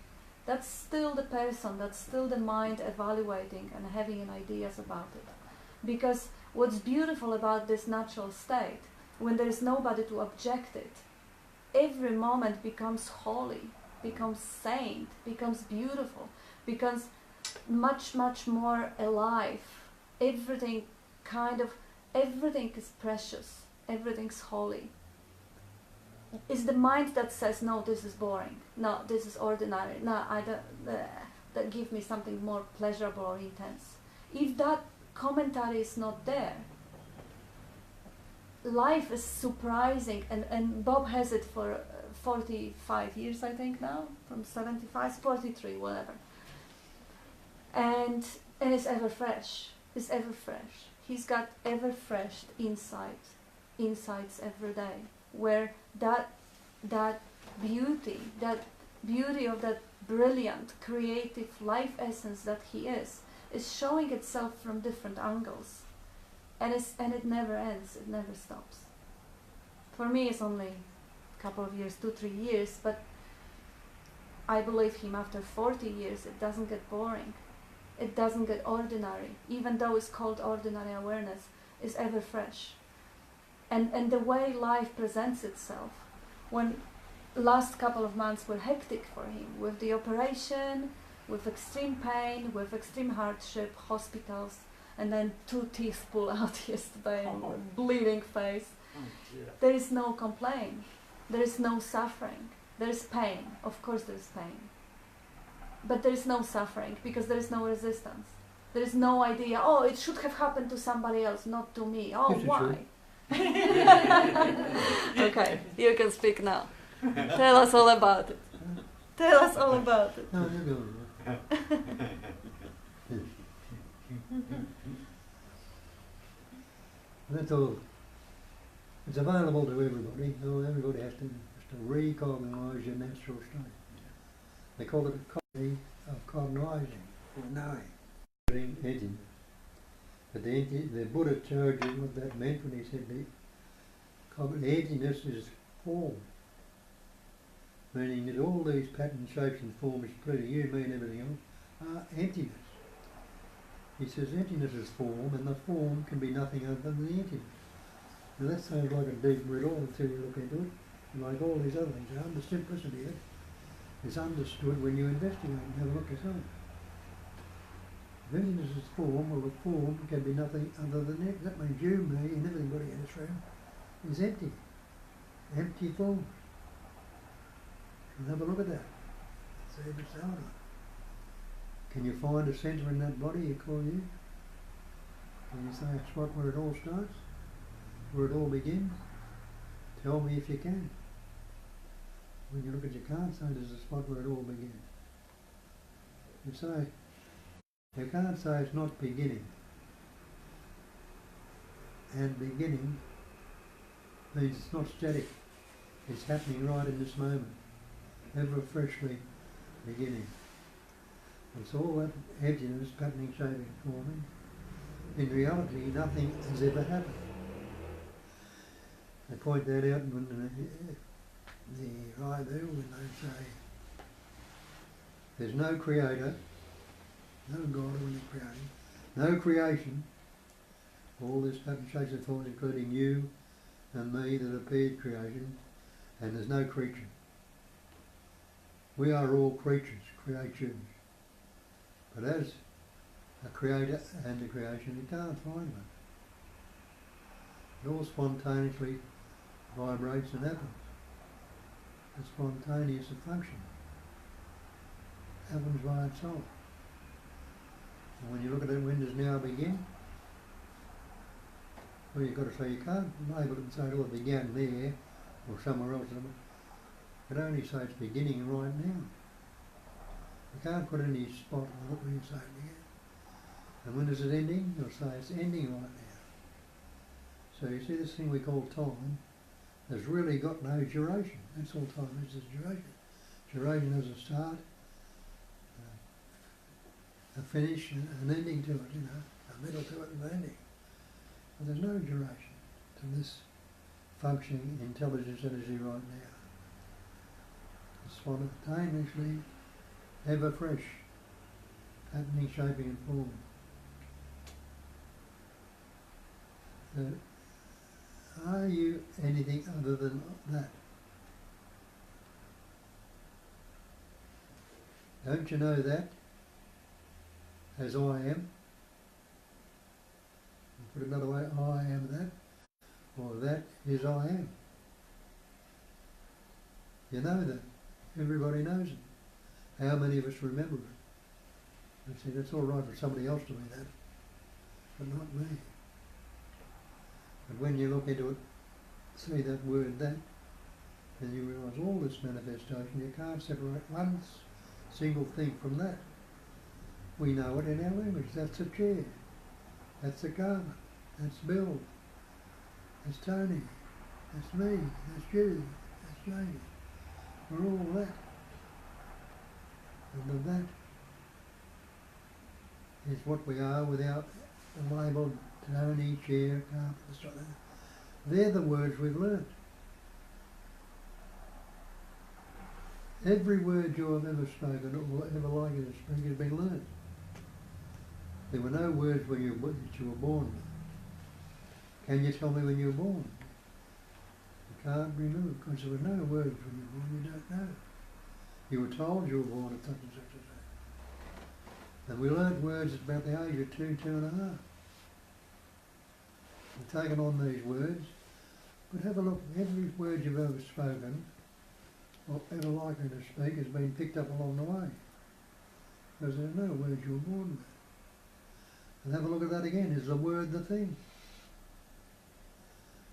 B: That's still the person, that's still the mind evaluating and having an ideas about it. Because what's beautiful about this natural state, when there is nobody to object it, every moment becomes holy, becomes saint, becomes beautiful, becomes much, much more alive. Everything is precious, everything's holy. It's the mind that says, no, this is boring, no, this is ordinary, no, I don't, that give me something more pleasurable or intense. If that commentary is not there, life is surprising, and Bob has it for 45 years, I think now, from 75, 43, whatever. And it's ever fresh. It's ever fresh. He's got ever fresh insights every day, where that beauty of that brilliant, creative life essence that he is showing itself from different angles, and it never ends. It never stops. For me, it's only a couple of years, 2-3 years, but I believe him after 40 years. It doesn't get boring. It doesn't get ordinary, even though it's called ordinary awareness. Is ever fresh, and the way life presents itself. When last couple of months were hectic for him, with the operation, with extreme pain, with extreme hardship, hospitals, and then 2 teeth pulled out yesterday, and bleeding face. There is no complaint. There is no suffering. There is pain. Of course there is pain. But there is no suffering, because there is no resistance. There is no idea, oh, it should have happened to somebody else, not to me. Oh,
D: Yes,
B: why? Okay, you can speak now. Tell us all about it. Tell us all about it.
D: No, you're going right. That's all. It's available to everybody. So everybody has to recognise your natural state. They call it a quality of cognising or knowing. Emptiness. But the Buddha told you what that meant when he said the emptiness is form. Meaning that all these patterns, shapes and forms, including you, me and everything else, are emptiness. He says emptiness is form, and the form can be nothing other than the emptiness. Now that sounds like a deep riddle until you look into it. And like all these other things, the simplicity of it is understood when you investigate and have a look yourself. If emptiness is form, well, the form can be nothing other than it. That means you, me, and everybody in this room is empty. Empty form. And have a look at that. See if it's out. Can you find a centre in that body you call you? Can you say a spot where it all starts? Where it all begins? Tell me if you can. When you look at your card, say there's a spot where it all begins. You can't say it's not beginning. And beginning means it's not static. It's happening right in this moment. Ever freshly beginning. It's all that emptiness, patterning, shaping, forming. In reality, nothing has ever happened. They point that out when the Raibu, when they say there's no creator, no God when they're creating, no creation, all this pattern, shapes and forms, including you and me that appeared creation, and there's no creature. We are all creatures, creatures. But as a creator and a creation, you can't find one. It all spontaneously vibrates and happens. It's spontaneous function. Happens by itself. And when you look at it, when does now begin? Well, you've got to say, you can't label it and say, oh, it began there or somewhere else. You can only say it's beginning right now. You can't put any spot on it when you say it began. And when is it ending? You'll say it's ending right now. So you see this thing we call time has really got no duration. That's all time is duration. Duration has a start, a finish, and an ending to it, you know, a middle to it and an ending. But there's no duration to this functioning intelligence energy right now. It's spontaneously ever fresh, happening, shaping and forming. So, are you anything other than that? Don't you know that as I am? Put it another way, I am that, or that is I am. You know that. Everybody knows it. How many of us remember it? I see, that's all right for somebody else to be that, but not me. But when you look into it, see that word that, then you realise all this manifestation, you can't separate one single thing from that. We know it in our language. That's a chair. That's a garment. That's Bill. That's Tony. That's me. That's Judy. That's Jamie. We're all that. And that is what we are without the label Tony, chair, carpet, stuff like that. They're the words we've learnt. Every word you have ever spoken or ever likely to speak has been learnt. There were no words when that you were born with. Can you tell me when you were born? You can't remember because there were no words when you were born, you don't know. You were told you were born at such and such a day. And we learnt words at about the age of 2, 2.5. We've taken on these words, but have a look, every word you've ever spoken, or ever likely to speak, has been picked up along the way. Because there are no words you were born with. And have a look at that again. Is the word the thing?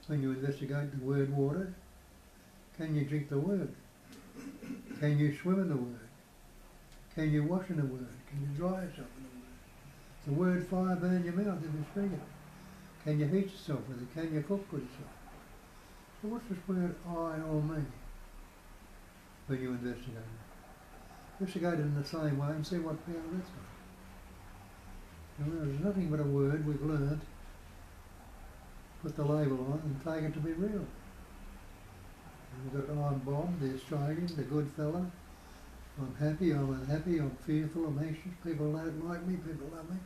D: When you investigate the word water, can you drink the word? Can you swim in the word? Can you wash in the word? Can you dry yourself in the word? The word fire burn your mouth if you speak it. Can you heat yourself with it? Can you cook with yourself? So what's this word I or me when you investigate it? Investigate it in the same way and see what power that's got. Now, there's nothing but a word we've learnt, put the label on and take it to be real. And we've got I'm Bob, the Australian, the good fella. I'm happy, I'm unhappy, I'm fearful, I'm anxious, people don't like me, people love me.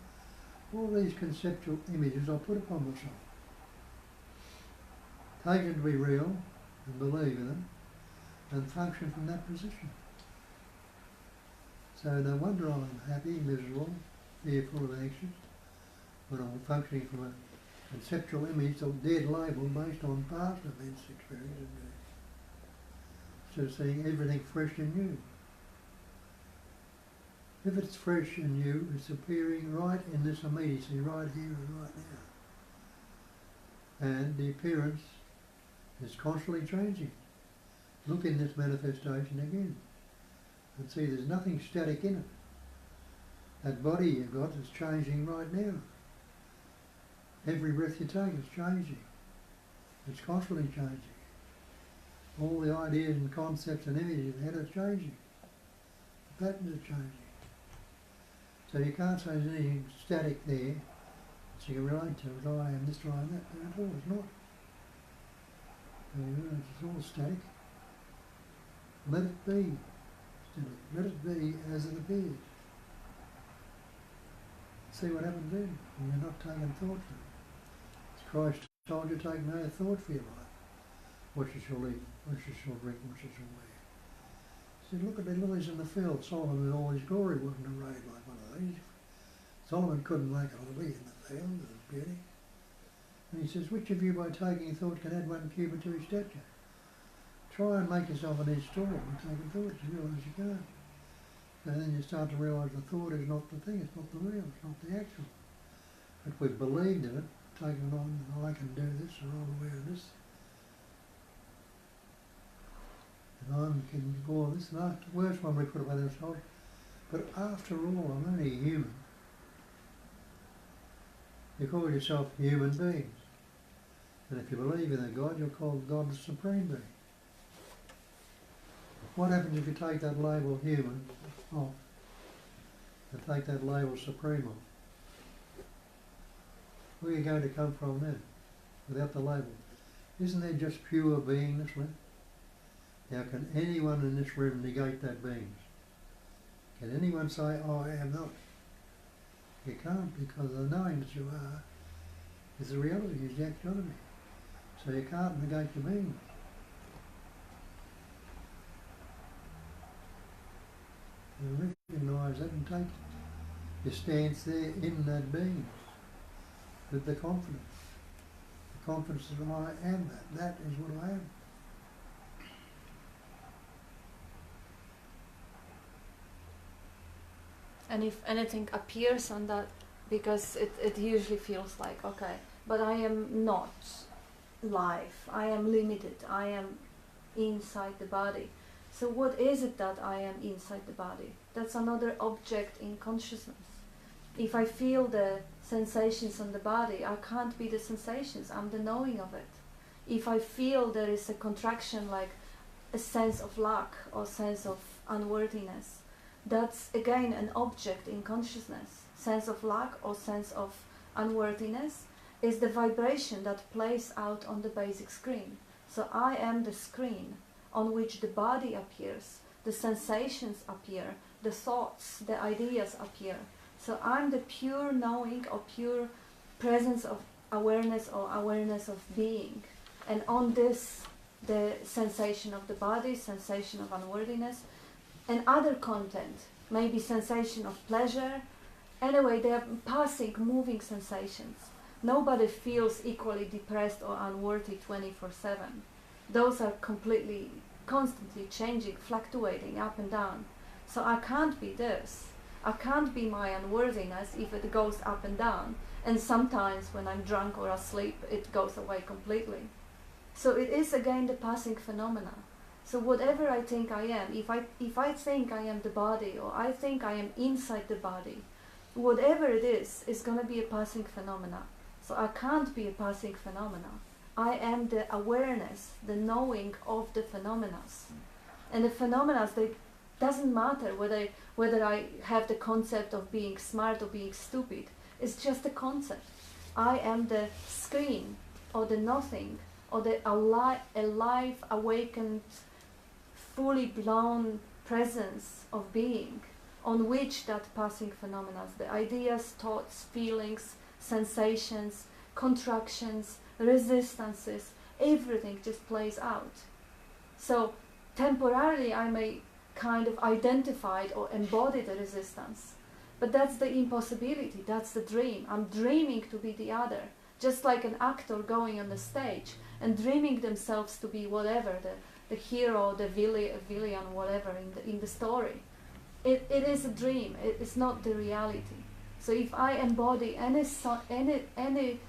D: All these conceptual images I put upon myself. Take them to be real and believe in them and function from that position. So no wonder I'm unhappy, miserable, fearful and anxious when I'm functioning from a conceptual image or dead label based on past events, experience and doing. So seeing everything fresh and new. If it's fresh and new, it's appearing right in this immediacy, right here and right now. And the appearance is constantly changing. Look in this manifestation again and see there's nothing static in it. That body you've got is changing right now. Every breath you take is changing. It's constantly changing. All the ideas and concepts and images you've had are changing. The patterns are changing. So you can't say there's anything static there that you can relate to as I am this, I am that. No, at all, it's not. It's all static. Let it be static. Let it be as it appears. See what happens then when you're not taking thought for it. As Christ told you, take no thought for your life. what you shall eat, what you shall drink, what you shall wear. He said, look at the lilies in the field. Solomon in all his glory wasn't arrayed like one of these. Solomon couldn't make a lily in the field of beauty. And he says, which of you by taking thought can add 1 cubit to his stature? Try and make yourself an inch taller by taking thought. You realise you can't. And then you start to realise the thought is not the thing, it's not the real, it's not the actual. But we've believed in it, taken it on, I can do this, or I'm aware of this. And I can go on this, and afterwards one we put away their shoulder. But after all, I'm only a human. You call yourself human beings. And if you believe in a God, you're called God the Supreme Being. What happens if you take that label human off and take that label supreme off? Where are you going to come from then, without the label? Isn't there just pure beingness left? Now can anyone in this room negate that beingness? Can anyone say, oh, I am not? You can't, because the knowing that you are is the reality, is the actuality. So you can't negate your beingness. You recognise that and take your stance there in that being with the confidence. The confidence that I am that. That is what I am.
B: And if anything appears on that, because it usually feels like, okay, but I am not life, I am limited, I am inside the body. So what is it that I am inside the body? That's another object in consciousness. If I feel the sensations on the body, I can't be the sensations, I'm the knowing of it. If I feel there is a contraction, like a sense of lack or sense of unworthiness, that's again an object in consciousness. Sense of lack or sense of unworthiness is the vibration that plays out on the basic screen. So I am the screen on which the body appears, the sensations appear, the thoughts, the ideas appear. So I'm the pure knowing or pure presence of awareness or awareness of being. And on this, the sensation of the body, sensation of unworthiness, and other content, maybe sensation of pleasure. Anyway, they are passing, moving sensations. Nobody feels equally depressed or unworthy 24/7. Those are completely, constantly changing, fluctuating up and down. So I can't be this. I can't be my unworthiness if it goes up and down. And sometimes when I'm drunk or asleep, it goes away completely. So it is again the passing phenomena. So whatever I think I am, if I think I am the body, or I think I am inside the body, whatever it is going to be a passing phenomena. So I can't be a passing phenomena. I am the awareness, the knowing of the phenomena. And the phenomena, they doesn't matter whether I have the concept of being smart or being stupid. It's just a concept. I am the screen, or the nothing, or the alive, awakened, fully blown presence of being on which that passing phenomena, the ideas, thoughts, feelings, sensations, contractions, resistances, everything just plays out. So temporarily I may kind of identify or embody the resistance, but that's the impossibility, that's the dream. I'm dreaming to be the other, just like an actor going on the stage and dreaming themselves to be whatever, the hero, the villain, whatever in the story. It is a dream. It's not the reality. So if I embody any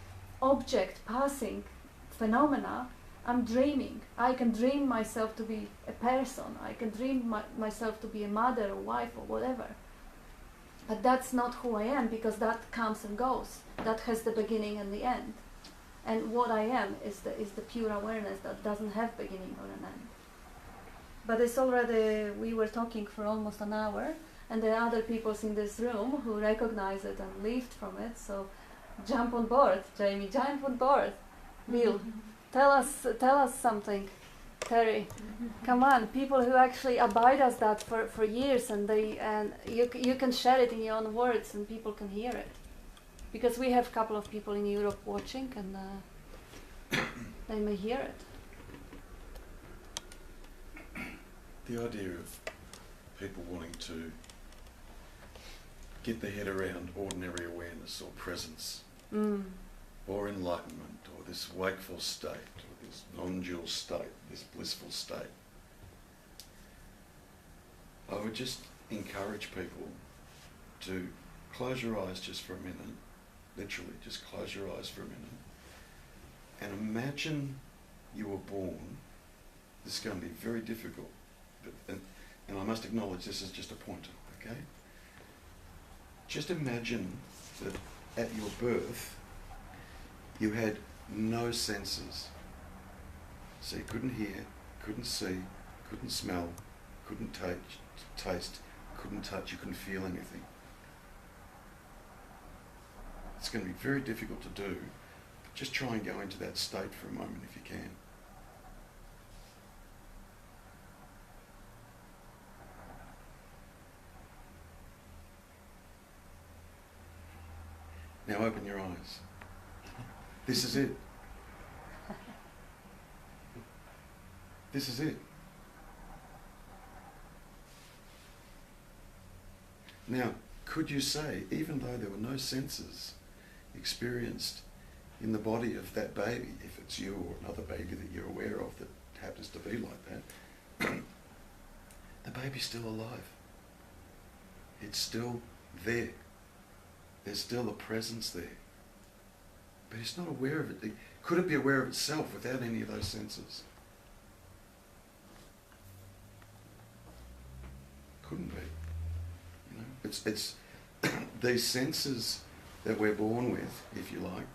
B: object, passing phenomena, I'm dreaming. I can dream myself to be a person. I can dream myself to be a mother, a wife, or whatever. But that's not who I am, because that comes and goes. That has the beginning and the end. And what I am is the pure awareness that doesn't have beginning or an end. But it's already, we were talking for almost an hour, and there are other people in this room who recognize it and lived from it. So jump on board, Jamie, jump on board. Bill, tell us something. Terry, come on, people who actually abide as that for years, and you can share it in your own words and people can hear it. Because we have a couple of people in Europe watching, and they may hear it.
E: The idea of people wanting to get their head around ordinary awareness or presence or enlightenment or this wakeful state or this non-dual state, this blissful state. I would just encourage people to close your eyes just for a minute, literally just close your eyes for a minute, and imagine you were born. This is going to be very difficult, but, and I must acknowledge this is just a pointer, okay? Just imagine that at your birth you had no senses. So you couldn't hear, couldn't see, couldn't smell, couldn't taste, couldn't touch, you couldn't feel anything. It's going to be very difficult to do, but just try and go into that state for a moment if you can. Now open your eyes. This is it. This is it. Now, could you say, even though there were no senses experienced in the body of that baby, if it's you or another baby that you're aware of that happens to be like that, the baby's still alive. It's still there. There's still a presence there. But it's not aware of it. Could it be aware of itself without any of those senses? Couldn't be. You know, it's these senses that we're born with, if you like,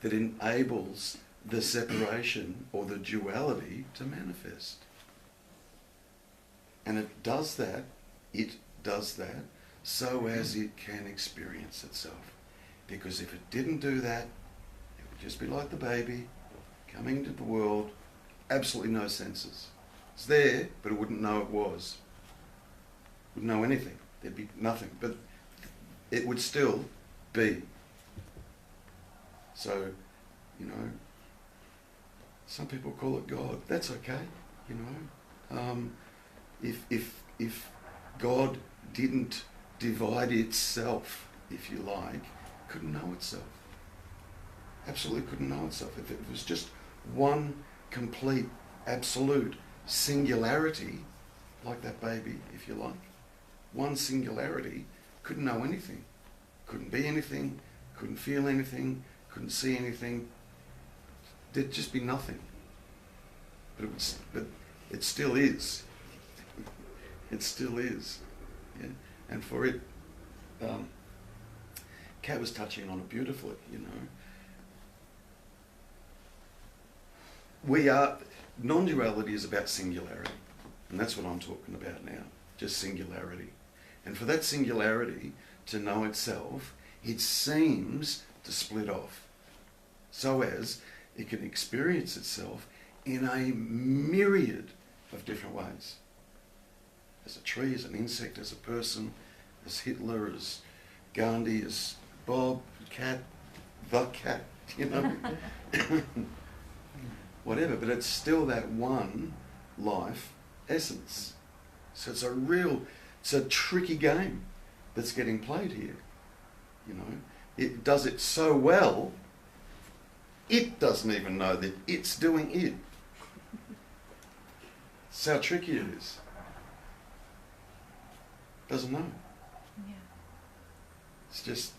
E: that enables the separation or the duality to manifest. And it does that so as it can experience itself. Because if it didn't do that, it would just be like the baby coming into the world, absolutely no senses. It's there, but it wouldn't know it was. Wouldn't know anything. There'd be nothing, but it would still be. So, you know, some people call it God. That's okay, you know. If God didn't divide itself, if you like, couldn't know itself. Absolutely couldn't know itself. If it was just one complete, absolute singularity, like that baby, if you like, one singularity, couldn't know anything. Couldn't be anything, couldn't feel anything, couldn't see anything. There'd just be nothing. But it still is. It still is. Yeah? And for it, Kat was touching on it beautifully, you know. Non-duality is about singularity, and that's what I'm talking about now, just singularity. And for that singularity to know itself, it seems to split off, so as it can experience itself in a myriad of different ways. As a tree, as an insect, as a person, as Hitler, as Gandhi, as Bob, cat, the cat, you know. Whatever, but it's still that one life essence. So it's a tricky game that's getting played here. You know, it does it so well, it doesn't even know that it's doing it. That's how tricky it is. Doesn't know.
B: Yeah.
E: It's just,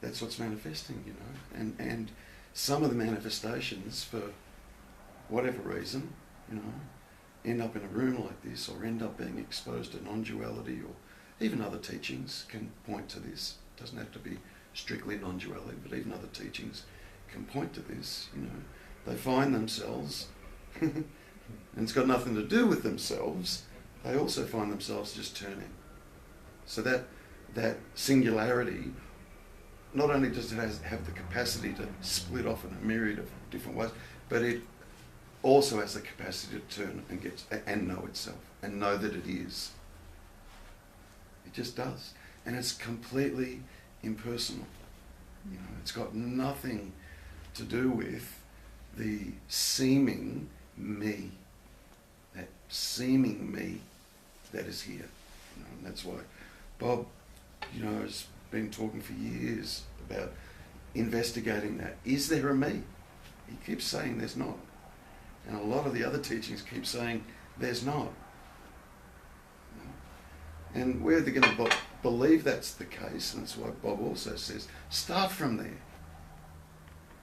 E: that's what's manifesting, you know. And some of the manifestations, for whatever reason, you know, end up in a room like this, or end up being exposed to non-duality, or even other teachings can point to this. It doesn't have to be strictly non-duality, but even other teachings can point to this, you know. They find themselves, and it's got nothing to do with themselves, they also find themselves just turning. So that singularity, not only does it have the capacity to split off in a myriad of different ways, but it also has the capacity to turn and know itself, and know that it is. It just does. And it's completely impersonal. You know, it's got nothing to do with the seeming me. that seeming me that is here. You know, and that's why Bob, you know, has been talking for years about investigating that. Is there a me? He keeps saying there's not. And a lot of the other teachings keep saying there's not. And where they're going to believe that's the case, and that's why Bob also says, start from there.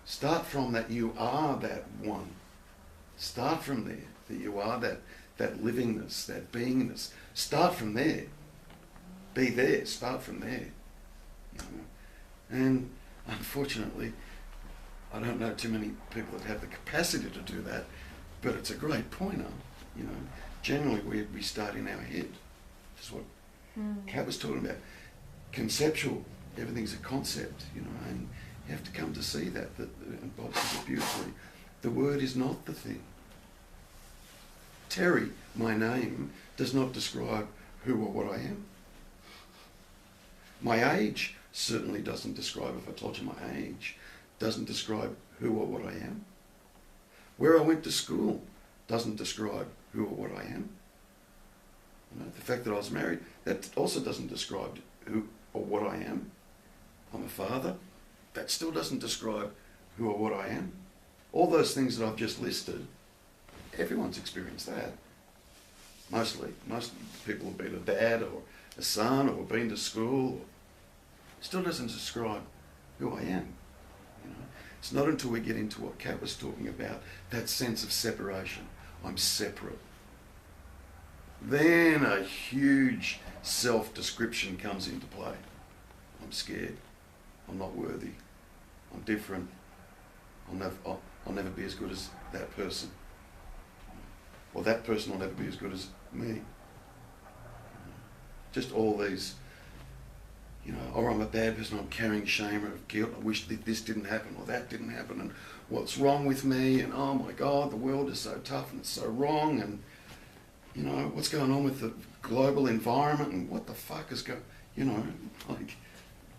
E: Start from that you are that one. Start from there, that you are that livingness, that beingness. Start from there. Be there, start from there. You know? And unfortunately, I don't know too many people that have the capacity to do that, but it's a great pointer. You know, generally we start in our head. That's what Kat was talking about. Conceptual, everything's a concept, you know, and you have to come to see that and Bob says it beautifully. The word is not the thing. Terry, my name, does not describe who or what I am. My age certainly doesn't describe, if I told you my age, doesn't describe who or what I am. Where I went to school doesn't describe who or what I am. You know, the fact that I was married, that also doesn't describe who or what I am. I'm a father, that still doesn't describe who or what I am. All those things that I've just listed, everyone's experienced that. Most people have been a dad or a son or been to school. Still doesn't describe who I am. You know? It's not until we get into what Kat was talking about, that sense of separation. I'm separate. Then a huge self-description comes into play. I'm scared. I'm not worthy. I'm different. I'll never be as good as that person. Or that person will never be as good as me. Just all these, you know, or I'm a bad person, I'm carrying shame or guilt, I wish that this didn't happen or that didn't happen, and what's wrong with me, and oh my God, the world is so tough and it's so wrong, and you know, what's going on with the global environment, and what the fuck is going, you know, like,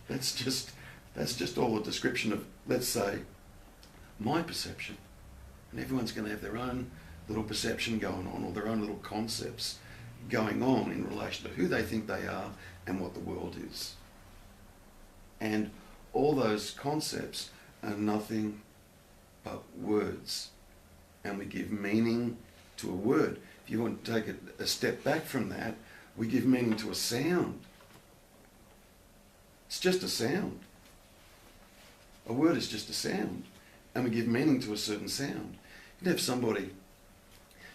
E: that's just all a description of, let's say, my perception. And everyone's going to have their own little perception going on, or their own little concepts going on in relation to who they think they are and what the world is. And all those concepts are nothing but words. And we give meaning to a word. If you want to take it a step back from that, we give meaning to a sound. It's just a sound. A word is just a sound. And we give meaning to a certain sound. You'd have somebody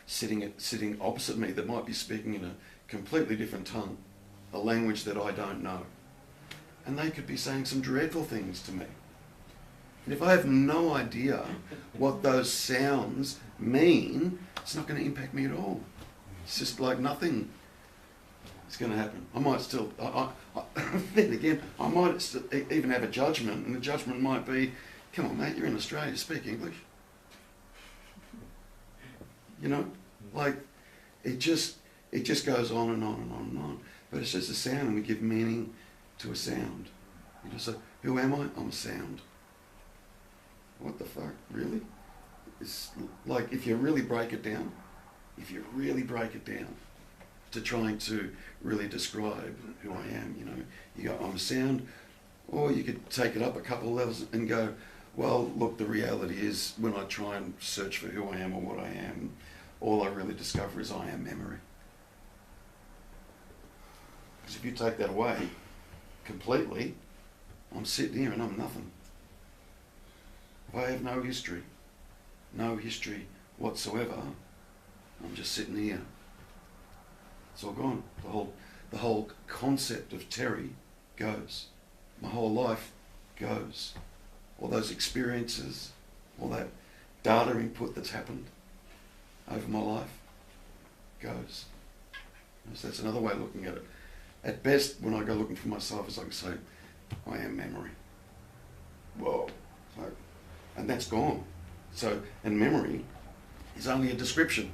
E: sitting opposite me that might be speaking in a completely different tongue, a language that I don't know. And they could be saying some dreadful things to me. And if I have no idea what those sounds mean, it's not going to impact me at all. It's just like nothing is going to happen. I might still, then again, I might still even have a judgment, and the judgment might be, come on mate, you're in Australia, speak English. You know, like it just goes on and on and on and on. But it's just a sound, and we give meaning to a sound. You know, so who am I? I'm a sound. What the fuck, really? It's like if you really break it down to trying to really describe who I am, you know, you go, I'm a sound, or you could take it up a couple of levels and go, well, look, the reality is when I try and search for who I am or what I am, all I really discover is I am memory. Because if you take that away completely, I'm sitting here and I'm nothing. If I have no history whatsoever, I'm just sitting here. It's all gone. The whole concept of Terry goes. My whole life goes. All those experiences, all that data input that's happened over my life goes. So that's another way of looking at it. At best, when I go looking for myself, is I can say, I am memory. Whoa. And that's gone. So, and memory is only a description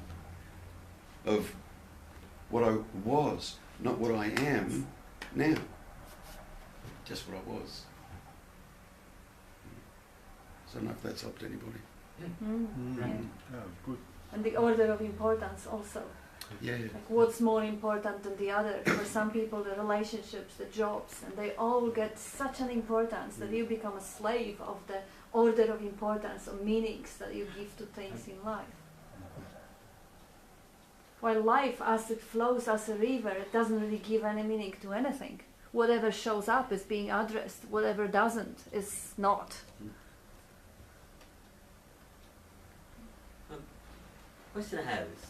E: of what I was, not what I am now. Just what I was. So I don't know if that's helped anybody.
A: Yeah, good.
B: And the order of importance also.
E: Yeah.
B: Like what's more important than the other? For some people, the relationships, the jobs, and they all get such an importance that you become a slave of the order of importance or meanings that you give to things in life. While life, as it flows as a river, it doesn't really give any meaning to anything. Whatever shows up is being addressed. Whatever doesn't is not.
F: Question I have is,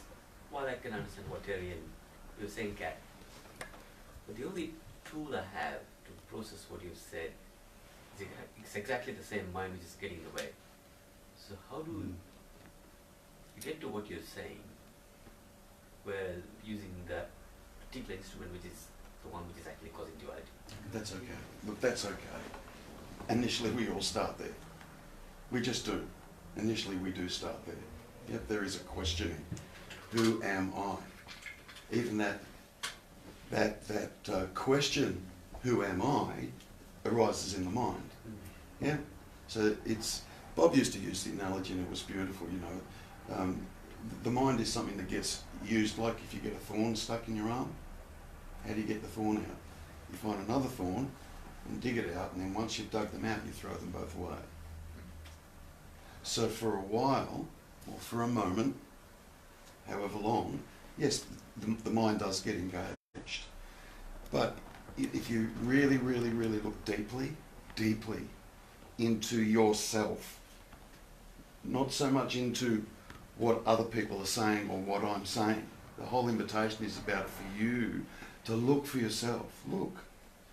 F: while I can understand what you're saying, Kat, but the only tool I have to process what you've said is it's exactly the same mind which is getting in the way. So how do you get to what you're saying, where using the particular instrument which is the one which is actually causing duality?
E: That's okay. Look, that's okay. Initially, we all start there. We just do. Initially, we do start there. Yep, there is a questioning. Who am I? Even that question, who am I, arises in the mind. Yeah. So it's, Bob used to use the analogy, and it was beautiful. You know, the mind is something that gets used like if you get a thorn stuck in your arm. How do you get the thorn out? You find another thorn and dig it out, and then once you've dug them out, you throw them both away. So for a while, or for a moment, however long, yes, the mind does get engaged. But if you really, really, really look deeply, deeply into yourself, not so much into what other people are saying or what I'm saying. The whole invitation is about for you to look for yourself. Look,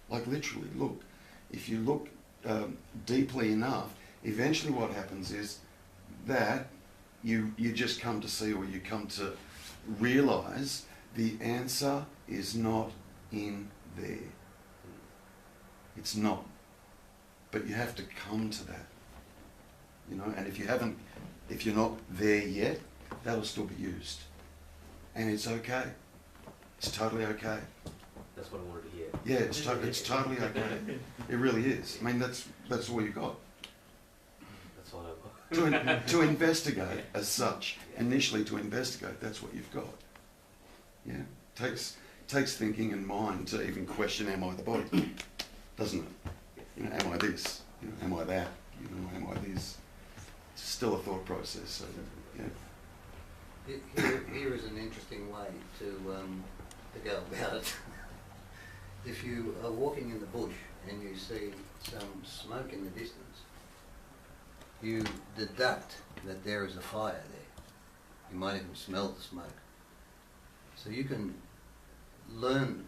E: like literally look. If you look deeply enough, eventually what happens is that you just come to see, or you come to realise the answer is not in there. It's not. But you have to come to that. You know, and if you're not there yet, that'll still be used. And it's okay. It's totally okay.
F: That's what I wanted to hear.
E: Yeah, it's totally okay. It really is. I mean, that's all you got.
F: That's all I've got.
E: To investigate as such, initially to investigate, that's what you've got. Yeah, takes thinking and mind to even question, am I the body? Doesn't it? You know, am I this? You know, am I that? You know, am I this? It's still a thought process. So, yeah.
G: Here is an interesting way to go about it. If you are walking in the bush and you see some smoke in the distance, you deduct that there is a fire there. You might even smell the smoke. So you can learn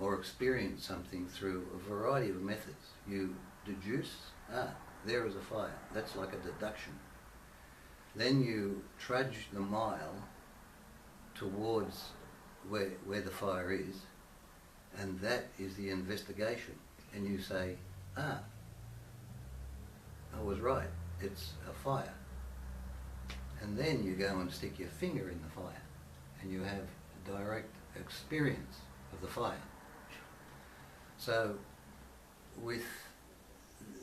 G: or experience something through a variety of methods. You deduce, there is a fire. That's like a deduction. Then you trudge the mile towards where the fire is, and that is the investigation. And you say, I was right, it's a fire. And then you go and stick your finger in the fire, and you have a direct experience of the fire. So with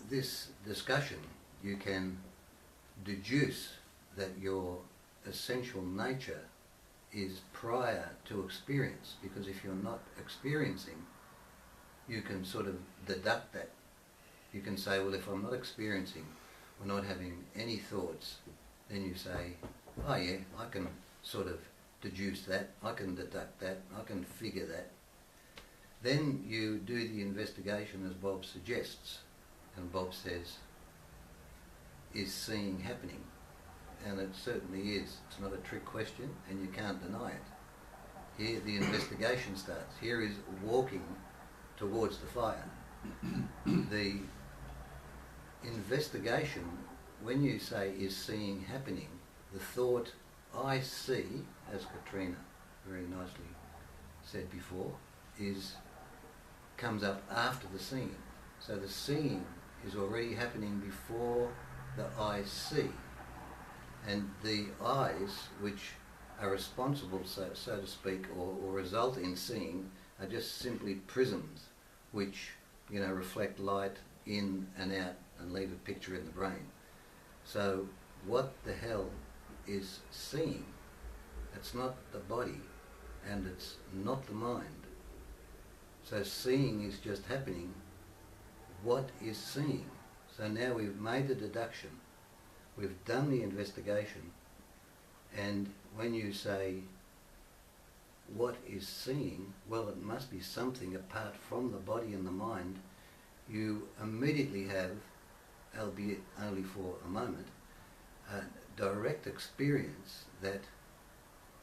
G: this discussion, you can deduce that your essential nature is prior to experience, because if you're not experiencing, you can sort of deduct that. You can say, well, if I'm not experiencing, or not having any thoughts, then you say, oh yeah, I can sort of deduce that, I can deduct that, I can figure that. Then you do the investigation as Bob suggests, and Bob says, is seeing happening? And it certainly is. It's not a trick question, and you can't deny it. Here the investigation starts. Here is walking towards the fire. The investigation, when you say is seeing happening, the thought I see, as Katrina very nicely said before, comes up after the seeing. So the seeing is already happening before the I see. And the eyes, which are responsible, so to speak, or result in seeing, are just simply prisms which, you know, reflect light in and out and leave a picture in the brain. So what the hell is seeing? It's not the body, and it's not the mind. So seeing is just happening. What is seeing? So now we've made the deduction, we've done the investigation, and when you say, what is seeing? Well, it must be something apart from the body and the mind. You immediately have, albeit only for a moment, a direct experience that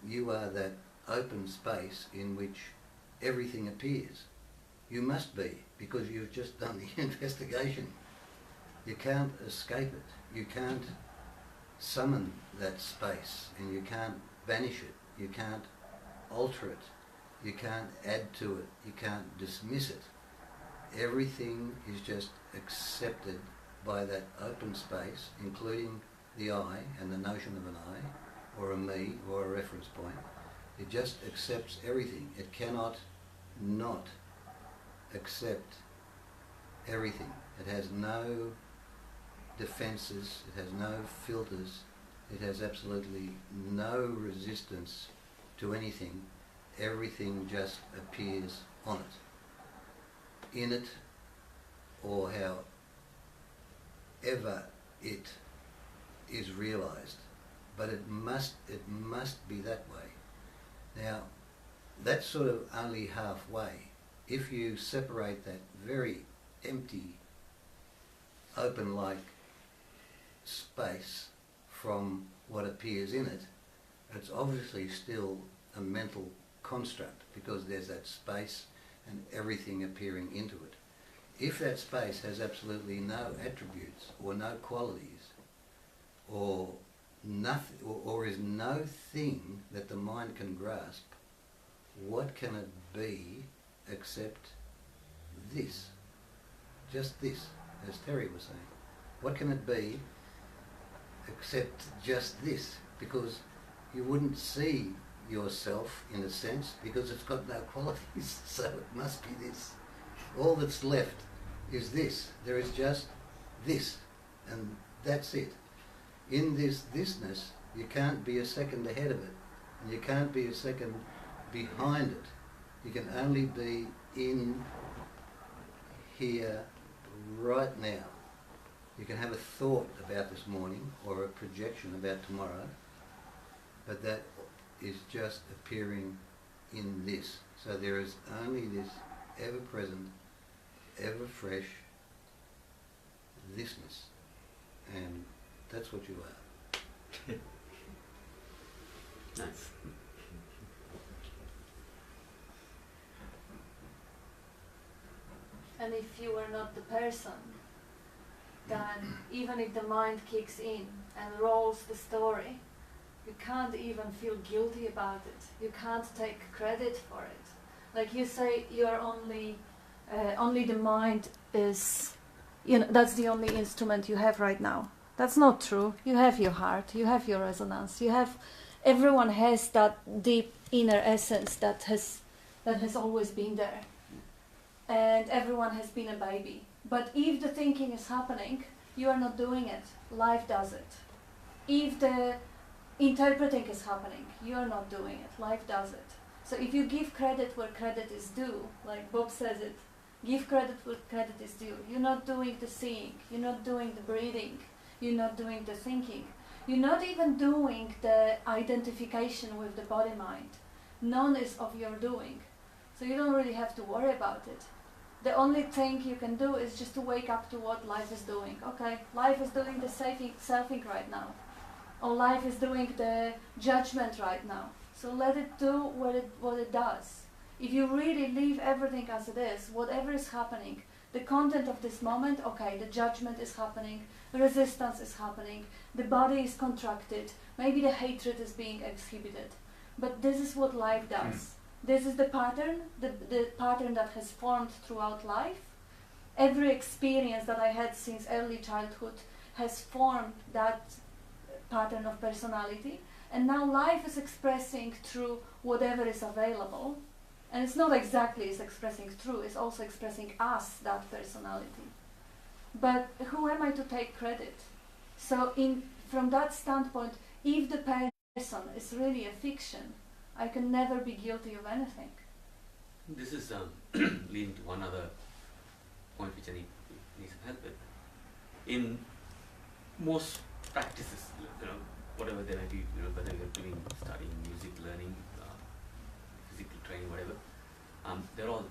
G: you are that open space in which everything appears. You must be, because you've just done the investigation. You can't escape it. You can't summon that space, and you can't banish it. You can't alter it. You can't add to it. You can't dismiss it. Everything is just accepted by that open space, including the I and the notion of an I, or a me, or a reference point. It just accepts everything. It cannot not accept everything. It has no defences, it has no filters, it has absolutely no resistance to anything. Everything just appears on it, in it, or however it is realised. But it must be that way. Now, that's sort of only halfway. If you separate that very empty, open-like space from what appears in it, it's obviously still a mental construct, because there's that space and everything appearing into it. If that space has absolutely no attributes or no qualities or nothing, or is no thing that the mind can grasp, what can it be except this? Just this, as Terry was saying. What can it be except just this? Because you wouldn't see yourself, in a sense, because it's got no qualities, so it must be this. All that's left is this. There is just this, and that's it. In this thisness, you can't be a second ahead of it, and you can't be a second behind it. You can only be in here right now. You can have a thought about this morning or a projection about tomorrow, but that is just appearing in this. So there is only this ever-present, ever-fresh thisness, and that's what you are.
F: Nice.
B: And if you are not the person, then even if the mind kicks in and rolls the story, you can't even feel guilty about it. You can't take credit for it. Like you say, you're only the mind is, that's the only instrument you have right now. That's not true. You have your heart, you have your resonance, everyone has that deep inner essence that has always been there. And everyone has been a baby. But if the thinking is happening, you are not doing it. Life does it. If the interpreting is happening, you are not doing it. Life does it. So if you give credit where credit is due, like Bob says it, give credit where credit is due. You're not doing the seeing. You're not doing the breathing. You're not doing the thinking. You're not even doing the identification with the body-mind. None is of your doing. So you don't really have to worry about it. The only thing you can do is just to wake up to what life is doing. Okay, life is doing the selfing right now. Or life is doing the judgment right now. So let it do what it does. If you really leave everything as it is, whatever is happening, the content of this moment, okay, the judgment is happening, resistance is happening, the body is contracted, maybe the hatred is being exhibited. But this is what life does. This is the pattern that has formed throughout life. Every experience that I had since early childhood has formed that pattern of personality. And now life is expressing through whatever is available. And it's not exactly it's expressing through, it's also expressing us, that personality. But who am I to take credit? So from that standpoint, if the person person is really a fiction, I can never be guilty of anything.
F: This is leading to one other point which I need some help with. In most practices, whatever they may be, whether you're doing studying, music, learning, physical training, whatever, they're all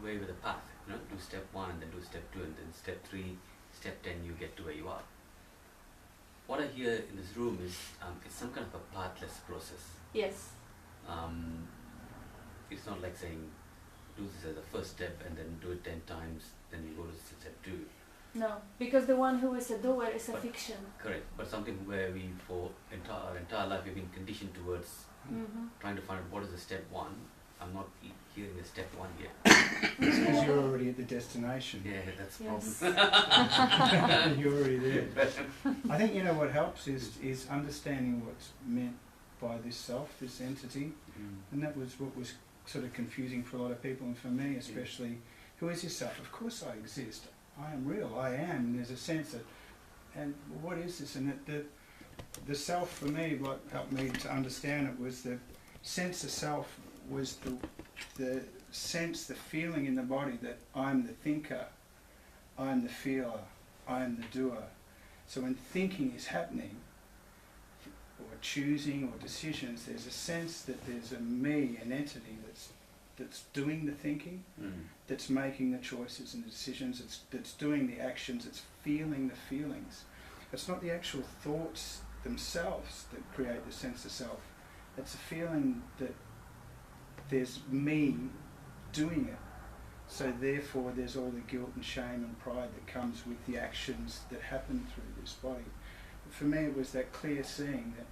F: way with a path. Do step 1 and then do step 2 and then step 3, step 10, you get to where you are. What I hear in this room is it's some kind of a pathless process.
B: Yes.
F: It's not like saying do this as a first step and then do it 10 times, then you go to step 2.
B: No, because the one who is a doer is a
F: But-
B: fiction.
F: Correct, but something where we for our entire life we've been conditioned towards trying to find out what is the step 1. I'm not hearing the step 1 yet.
H: It's because you're already at the destination.
F: Yeah, that's the
B: Yes.
F: problem.
H: You're already there. I think what helps is understanding what's meant by this self, this entity, and that was what was sort of confusing for a lot of people, and for me especially. Who is this self? Of course I exist. I am real. I am. And there's a sense that, and what is this? And the self for me, what helped me to understand it was the sense of self was the sense, the feeling in the body that I'm the thinker, I'm the feeler, I'm the doer. So when thinking is happening, or choosing or decisions, there's a sense that there's a me, an entity that's doing the thinking, that's making the choices and the decisions, that's doing the actions, it's feeling the feelings. It's not the actual thoughts themselves that create the sense of self. It's a feeling that there's me doing it. So therefore there's all the guilt and shame and pride that comes with the actions that happen through this body. But for me it was that clear seeing that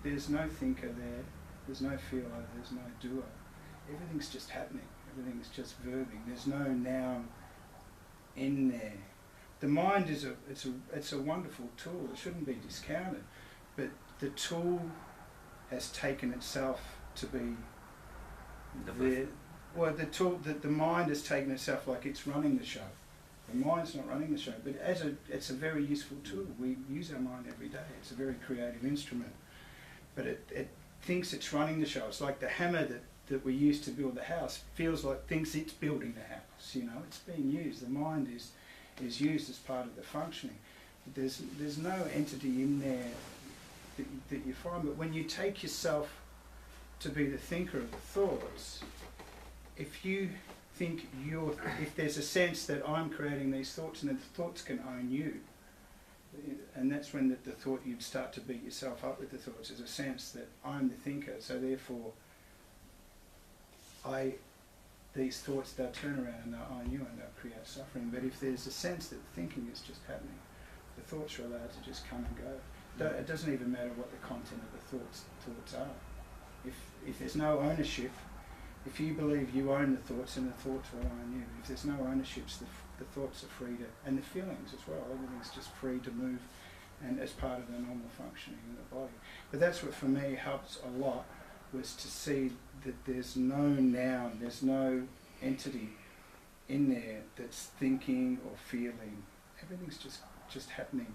H: there's no thinker there, there's no feeler, there's no doer. Everything's just happening, everything's just verbing. There's no noun in there. The mind is it's a wonderful tool, it shouldn't be discounted, but the tool has taken itself to be the mind has taken itself like it's running the show. The mind's not running the show, but it's a very useful tool. We use our mind every day. It's a very creative instrument, but it thinks it's running the show. It's like the hammer that we use to build the house feels like thinks it's building the house. It's being used. The mind is used as part of the functioning. But there's no entity in there that you find. But when you take yourself to be the thinker of the thoughts, if you think if there's a sense that I'm creating these thoughts and the thoughts can own you, and that's when the thought you'd start to beat yourself up with the thoughts, is a sense that I'm the thinker, so therefore these thoughts, they'll turn around and they'll own you and they'll create suffering. But if there's a sense that thinking is just happening, the thoughts are allowed to just come and go. It doesn't even matter what the content of the thoughts are. If there's no ownership, if you believe you own the thoughts, then the thoughts will own you. If there's no ownership, the thoughts are free to, and the feelings as well, everything's just free to move and as part of the normal functioning of the body. But that's what for me helps a lot, was to see that there's no noun, there's no entity in there that's thinking or feeling. Everything's just happening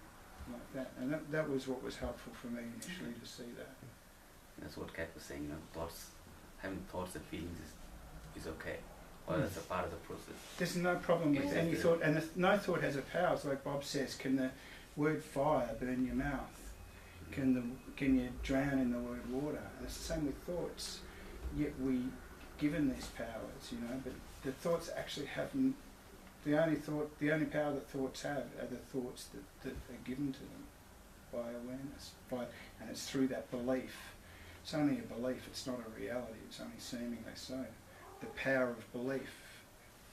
H: like that. And that was what was helpful for me initially, to see that.
F: That's what Kat was saying, having thoughts and feelings is okay. Or that's a part of the process.
H: There's no problem with any thought, and no thought has a power. It's like Bob says, can the word fire burn your mouth? Can you drown in the word water? And it's the same with thoughts. Yet we given these powers, but the thoughts actually have the only power that thoughts have are the thoughts that are given to them by awareness, and it's through that belief. It's only a belief, it's not a reality, it's only seemingly so. The power of belief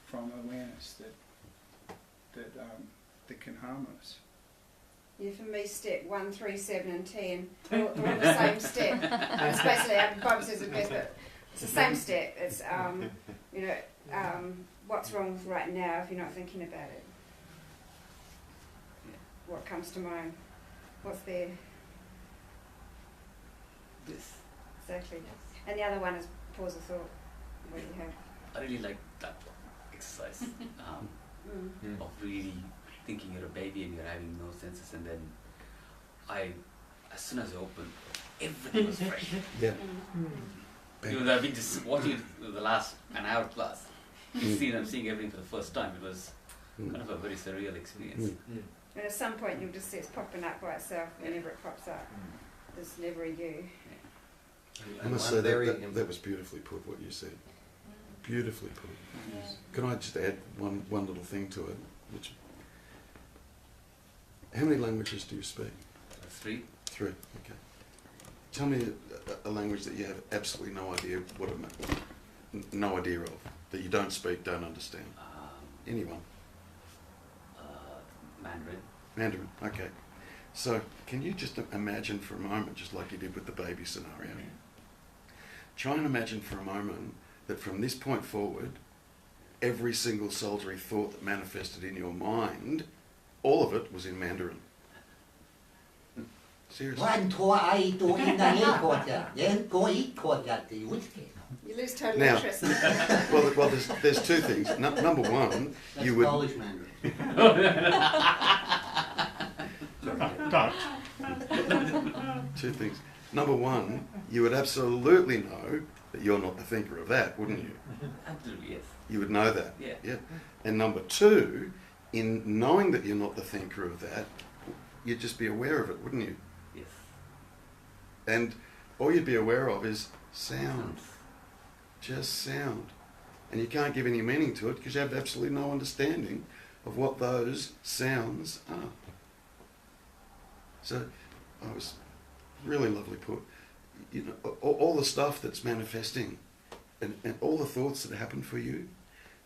H: from awareness that can harm us.
C: Yeah, for me, step 1, 3, 7 and 10, they're all the same step. It's basically, Bob says it best, but it's the same step. It's, what's wrong with right now if you're not thinking about it? What comes to mind? What's there?
F: This.
C: Exactly. And the other one is pause of thought. What do you have?
F: I really like that exercise of really thinking you're a baby and you're having no senses, and then as soon as I open everything was fresh.
E: Yeah.
F: Because I've been just watching it the last an hour plus. I'm seeing everything for the first time. It was kind of a very surreal experience.
C: And at some point you'll just see it's popping up by itself whenever it pops up. There's never a you.
E: I must say that was beautifully put, what you said. Beautifully put. Can I just add one little thing to it? How many languages do you speak?
F: 3.
E: 3, okay. Tell me a language that you have absolutely no idea what it means, no idea of, that you don't speak, don't understand. Anyone?
F: Mandarin.
E: Mandarin, okay. So can you just imagine for a moment, just like you did with the baby scenario, try and imagine for a moment that from this point forward, every single solitary thought that manifested in your mind, all of it was in Mandarin. Seriously.
C: You lose total
E: Now,
C: interest.
E: well, there's 2 things. Number one,
G: That's
E: you would...
G: Polish Mandarin.
A: Don't.
E: 2 things. Number one, you would absolutely know that you're not the thinker of that, wouldn't you?
F: Absolutely, yes.
E: You would know that.
F: Yeah.
E: And number 2, in knowing that you're not the thinker of that, you'd just be aware of it, wouldn't you?
F: Yes.
E: And all you'd be aware of is sound. Just sound. And you can't give any meaning to it because you have absolutely no understanding of what those sounds are. So, it was really lovely put. You know, all the stuff that's manifesting and all the thoughts that happen for you,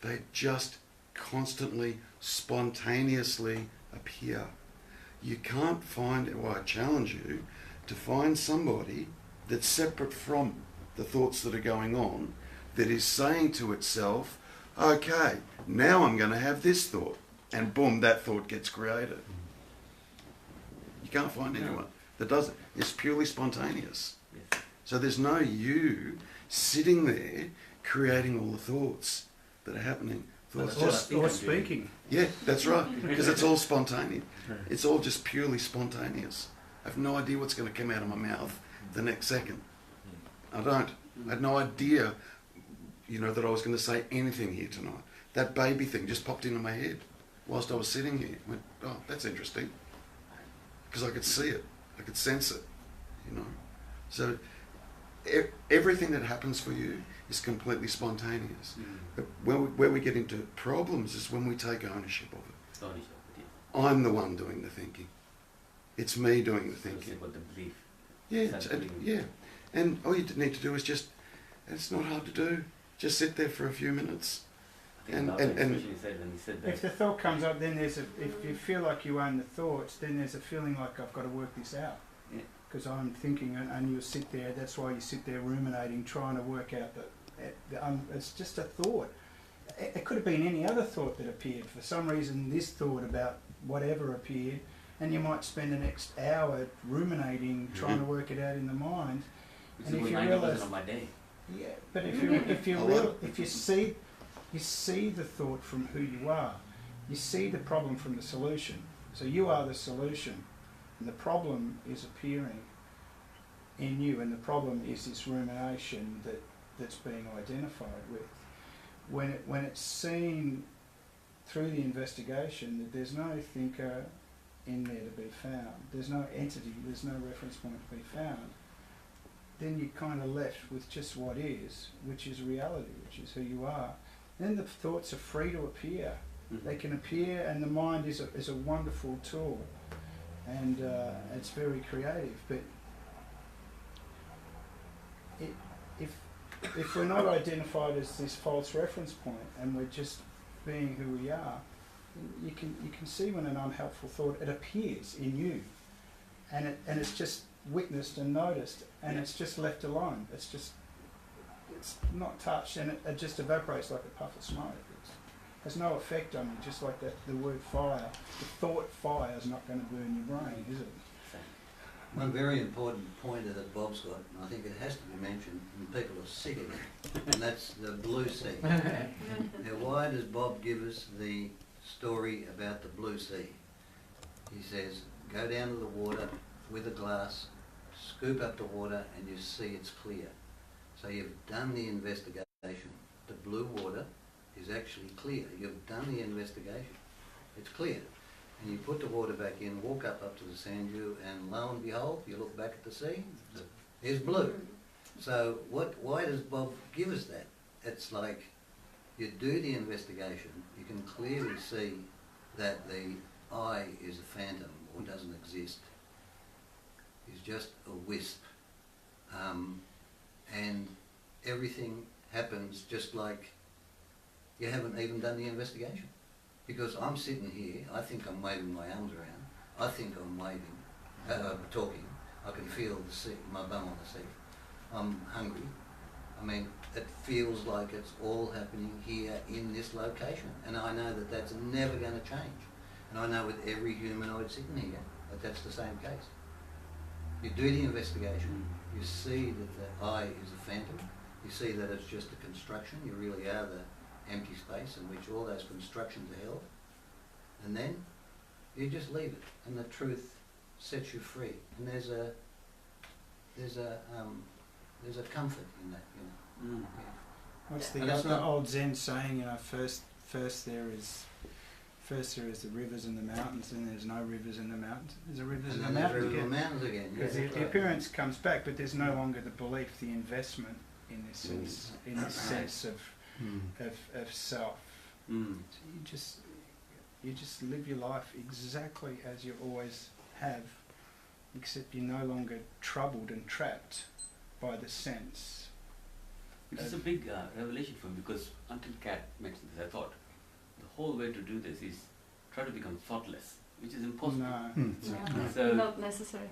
E: they just constantly, spontaneously appear. You can't find, or I challenge you, to find somebody that's separate from the thoughts that are going on, that is saying to itself, okay, now I'm going to have this thought. And boom, that thought gets created. You can't find anyone that does it. It's purely spontaneous.
F: Yes.
E: So there's no you sitting there creating all the thoughts that are happening. Thoughts just,
H: Or speaking.
E: yeah, that's right, because it's all spontaneous. It's all just purely spontaneous. I have no idea what's going to come out of my mouth the next second. I don't. I had no idea, that I was going to say anything here tonight. That baby thing just popped into my head whilst I was sitting here. I went, oh, that's interesting. Because I could see it. I could sense it, So everything that happens for you is completely spontaneous. But where we get into problems is when we take ownership of it. I'm the one doing the thinking. It's me doing the thinking.
F: About the belief.
E: Yeah, and all you need to do is just, it's not hard to do, just sit there for a few minutes.
F: And
H: If the thought comes up, then if you feel like you own the thoughts, then there's a feeling like I've got to work this out. Because I'm thinking, and you sit there, that's why you sit there ruminating, trying to work out it's just a thought. It could have been any other thought that appeared. For some reason, this thought about whatever appeared, and you might spend the next hour ruminating, trying to work it out in the mind. And if you realise, yeah, but if you see the thought from who you are, you see the problem from the solution. So you are the solution, and the problem is appearing in you, and the problem is this rumination that's being identified with. When it's seen through the investigation that there's no thinker in there to be found, there's no entity, there's no reference point to be found, then you're kind of left with just what is, which is reality, which is who you are. Then the thoughts are free to appear. They can appear, and the mind is a wonderful tool, and it's very creative. But if we're not identified as this false reference point, and we're just being who we are, you can see when an unhelpful thought, it appears in you, and it's just witnessed and noticed, and it's just left alone. It's not touched, and it just evaporates like a puff of smoke. It has no effect on you, just like the word fire. The thought fire is not going to burn your brain, is it?
G: One very important pointer that Bob's got, and I think it has to be mentioned, and people are sick of it, and that's the blue sea. Now, why does Bob give us the story about the blue sea? He says, go down to the water with a glass, scoop up the water and you see it's clear. So you've done the investigation. The blue water is actually clear. You've done the investigation. It's clear. And you put the water back in, walk up to the sand dune, and lo and behold, you look back at the sea, it's blue. So why does Bob give us that? It's like you do the investigation, you can clearly see that the I is a phantom or doesn't exist, is just a wisp. And everything happens just like you haven't even done the investigation. Because I'm sitting here, I think I'm waving my arms around, I think I'm waving, talking, I can feel the seat, my bum on the seat, I'm hungry. I mean, it feels like it's all happening here in this location, and I know that that's never going to change. And I know with every humanoid sitting here that that's the same case. You do the investigation, you see that the I is a phantom, you see that it's just a construction, you really are the empty space in which all those constructions are held, and then you just leave it, and the truth sets you free. And there's a comfort in that, you know. Yeah.
H: What's
G: And that's
H: the
G: not-
H: old Zen saying? You know, first there is the rivers and the mountains, and there's no rivers in the mountains. There's a rivers
G: And
H: and
G: then
H: the
G: there's
H: mountains
G: the
H: again.
G: mountains again. Yeah,
H: Because
G: that's
H: the
G: right.
H: appearance comes back, but there's no longer the belief, the investment in this sense, sense of self.
F: Mm.
H: So you just live your life exactly as you always have, except you're no longer troubled and trapped by the sense.
F: Which is a big revelation for me, because until Kat mentioned this, I thought the whole way to do this is try to become thoughtless, which is impossible.
H: No.
B: No,
F: So-
B: not necessary.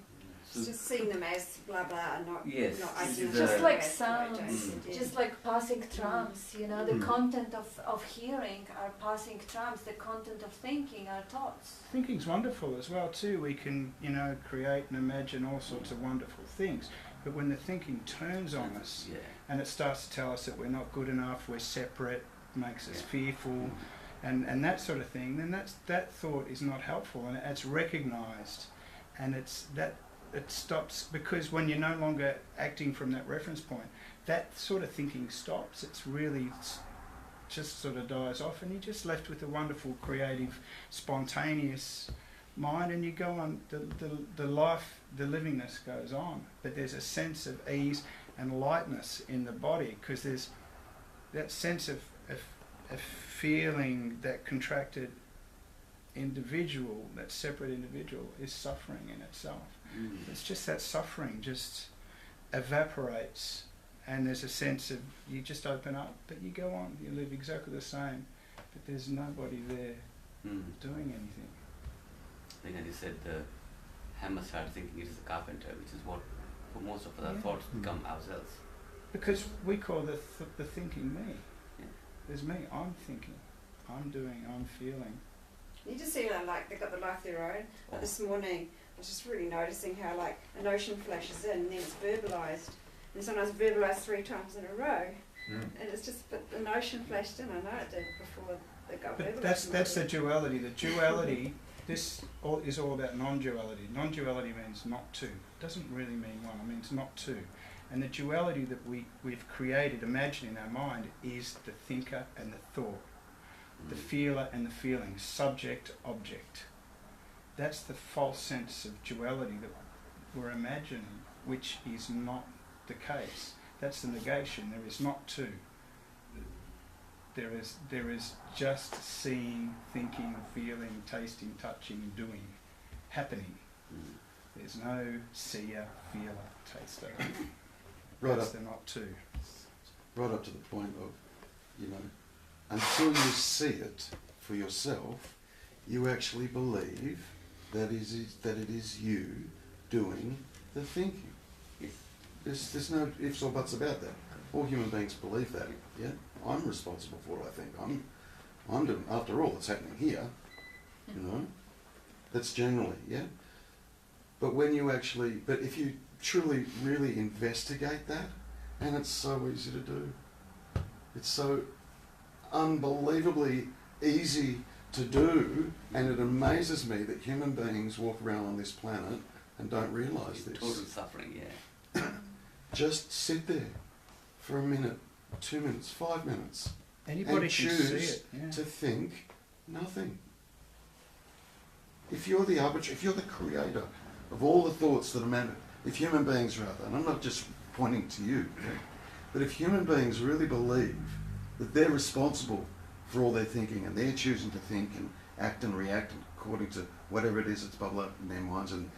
C: It's just seeing them as blah blah and not
F: Yes,
C: not
F: this
C: acting
F: is
B: Just
F: a-
B: like
C: as
B: sounds,
C: yeah.
B: just like passing trams, you know, the
F: Mm.
B: content of hearing are passing trams, the content of thinking are thoughts.
H: Thinking's wonderful as well too. We can, you know, create and imagine all sorts of wonderful things. But when the thinking turns on us
F: Yeah.
H: and it starts to tell us that we're not good enough, we're separate, makes us
F: Yeah.
H: fearful, and that sort of thing, then that thought is not helpful, and it's recognised, and it stops, because when you're no longer acting from that reference point, that sort of thinking stops. It's really just sort of dies off, and you're just left with a wonderful, creative, spontaneous mind, and you go on. The life, the livingness goes on, but there's a sense of ease and lightness in the body, because there's that sense of feeling that contracted individual, that separate individual, is suffering in itself.
F: Mm.
H: It's just that suffering just evaporates, and there's a sense of, you just open up, but you go on, you live exactly the same, but there's nobody there
F: Mm.
H: doing anything.
F: I think, as you said, the hammer started thinking it is a carpenter, which is what for most of our
H: Yeah.
F: thoughts become ourselves.
H: Because we call the thinking me.
F: Yeah.
H: There's me, I'm thinking, I'm doing, I'm feeling.
C: You just see like they've got the life of their own. Like this morning, I was just really noticing how like a notion flashes in and then it's verbalised. And sometimes verbalised 3 times in a row. And it's just, but the notion flashed in, I know it did before they got
H: But
C: verbalised.
H: that's the duality. The duality, this is all about non-duality. Non-duality means not two. It doesn't really mean one, it means not two. And the duality that we've created, imagined in our mind, is the thinker and the thought. The feeler and the feeling, subject, object. That's the false sense of duality that we're imagining, which is not the case. That's the negation. There is not two. There is just seeing, thinking, feeling, tasting, touching, doing, happening.
F: Mm.
H: There's no seer, feeler, taster.
E: Right
H: That's
E: up,
H: the not two.
E: right up to the point of, you know, until you see it for yourself, you actually believe that it is you doing the thinking.
F: Yes.
E: There's no ifs or buts about that. All human beings believe that. Yeah, I'm responsible for what I think. I'm doing. After all, it's happening here. You know, that's generally But when you but if you truly, really investigate that, and it's so easy to do. It's so unbelievably easy to do, and it amazes me that human beings walk around on this planet and don't realise this.
F: Total suffering, yeah.
E: Just sit there for a minute, 2 minutes, 5 minutes,
H: Anybody
E: and
H: can
E: choose
H: see it. Yeah.
E: to think nothing. If you're the arbiter, if you're the creator of all the thoughts that are if human beings rather, and I'm not just pointing to you, okay, but if human beings really believe that they're responsible for all their thinking and they're choosing to think and act and react according to whatever it is that's bubbling up in their minds, and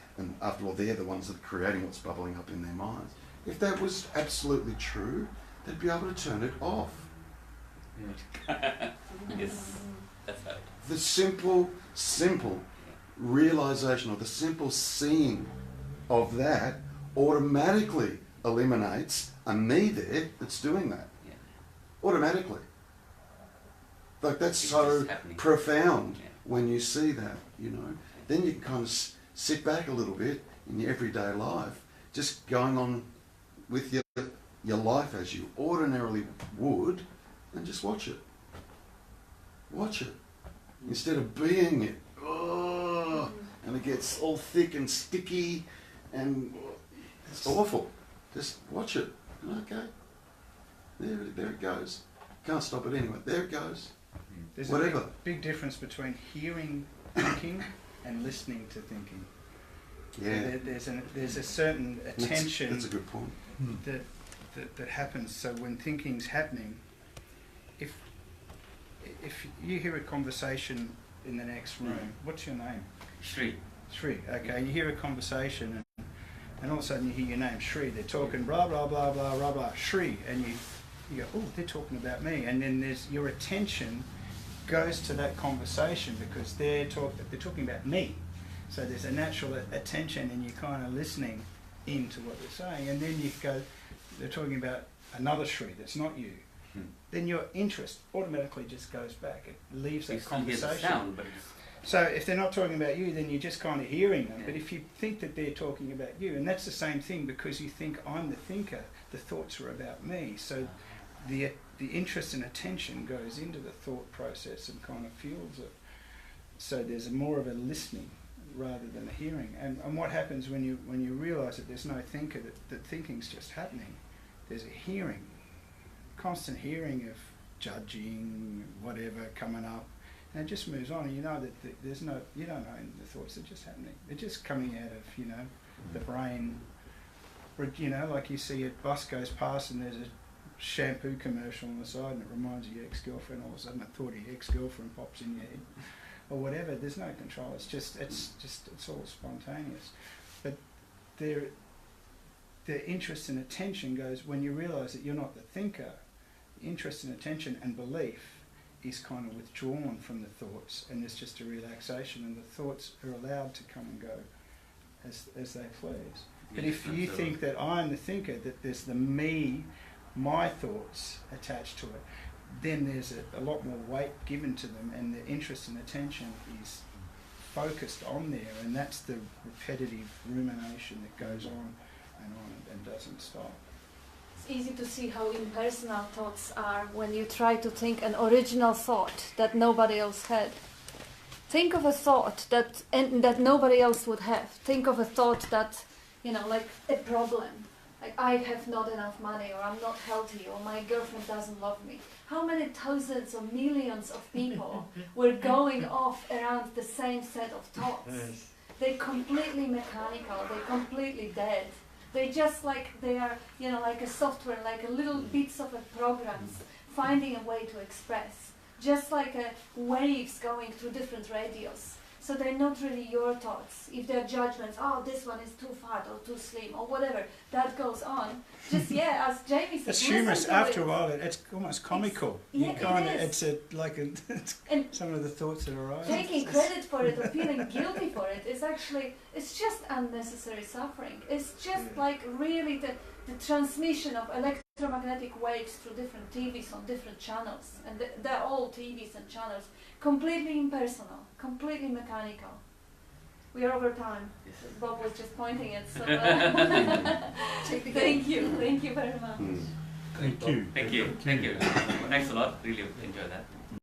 E: after all they're the ones that are creating what's bubbling up in their minds, if that was absolutely true, they'd be able to turn it off.
F: Yes, that's right.
E: The simple realization or the simple seeing of that automatically eliminates a me there that's doing that.
F: Yeah.
E: Automatically. Like that's
F: It's
E: so
F: just happening.
E: profound
F: Yeah.
E: when you see that, you know. Then you can kind of sit back a little bit in your everyday life, just going on with your life as you ordinarily would, and just watch it. Watch it. Instead of being it. Oh, and it gets all thick and sticky and it's awful. Just watch it. Okay. There it goes. Can't stop it anyway. There it goes.
H: There's
E: Whatever.
H: a big difference between hearing thinking and listening to thinking.
E: Yeah.
H: There's a certain attention
E: That's a good point.
H: that happens. So when thinking's happening, if you hear a conversation in the next room, what's your name?
F: Shri.
H: Shri. Okay, you hear a conversation and all of a sudden you hear your name, Shri. They're talking blah blah blah blah blah blah, Shri, and you go, oh, they're talking about me, and then there's your attention goes to that conversation because they're talking about me. So there's a natural attention, and you're kind of listening into what they're saying, and then you go, they're talking about another Shri that's not you. Then your interest automatically just goes back. It leaves that
F: You still hear
H: conversation.
F: the sound, but it's
H: So if they're not talking about you, then you're just kind of hearing them.
F: Yeah.
H: But if you think that they're talking about you, and that's the same thing because you think I'm the thinker, the thoughts are about me. So the interest and attention goes into the thought process and kind of fuels it. So there's more of a listening rather than a hearing. And what happens when you realise that there's no thinker, that thinking's just happening, there's a hearing, constant hearing of judging, whatever, coming up. And it just moves on, and you know that there's no, you don't know the thoughts are just happening. They're just coming out of, you know, the brain. You know, like you see a bus goes past and there's a shampoo commercial on the side and it reminds you of your ex-girlfriend. All of a sudden a thought of your ex-girlfriend pops in your head. Or whatever, there's no control. It's all spontaneous. But the interest and attention goes, when you realise that you're not the thinker, interest and attention and belief is kind of withdrawn from the thoughts, and there's just a relaxation, and the thoughts are allowed to come and go as they please. But if you think that I'm the thinker, that there's the me, my thoughts attached to it, then there's a lot more weight given to them, and the interest and attention is focused on there, and that's the repetitive rumination that goes on and doesn't stop.
B: It's easy to see how impersonal thoughts are when you try to think an original thought that nobody else had. Think of a thought that nobody else would have. Think of a thought that, you know, like a problem. Like, I have not enough money, or I'm not healthy, or my girlfriend doesn't love me. How many thousands or millions of people were going off around the same set of thoughts?
A: Yes.
B: They're completely mechanical, they're completely dead. They just they are, you know, like a software, like a little bits of a programs finding a way to express. Just like waves going through different radios. So they're not really your thoughts. If they're judgments, oh, this one is too fat or too slim or whatever, that goes on. Just, yeah, as Jamie said,
H: It's humorous. After a
B: it.
H: while, it's almost comical.
B: Yeah,
H: It's some of the thoughts that arise.
B: Taking credit for it or feeling guilty for it is actually, it's just unnecessary suffering. It's just like really the transmission of electromagnetic waves through different TVs on different channels. And they're all TVs and channels. Completely impersonal, completely mechanical. We are over time.
F: Yes.
B: Bob was just pointing it, so thank you very much.
A: Thank you.
F: Thank you. Thanks a lot. Really enjoyed that.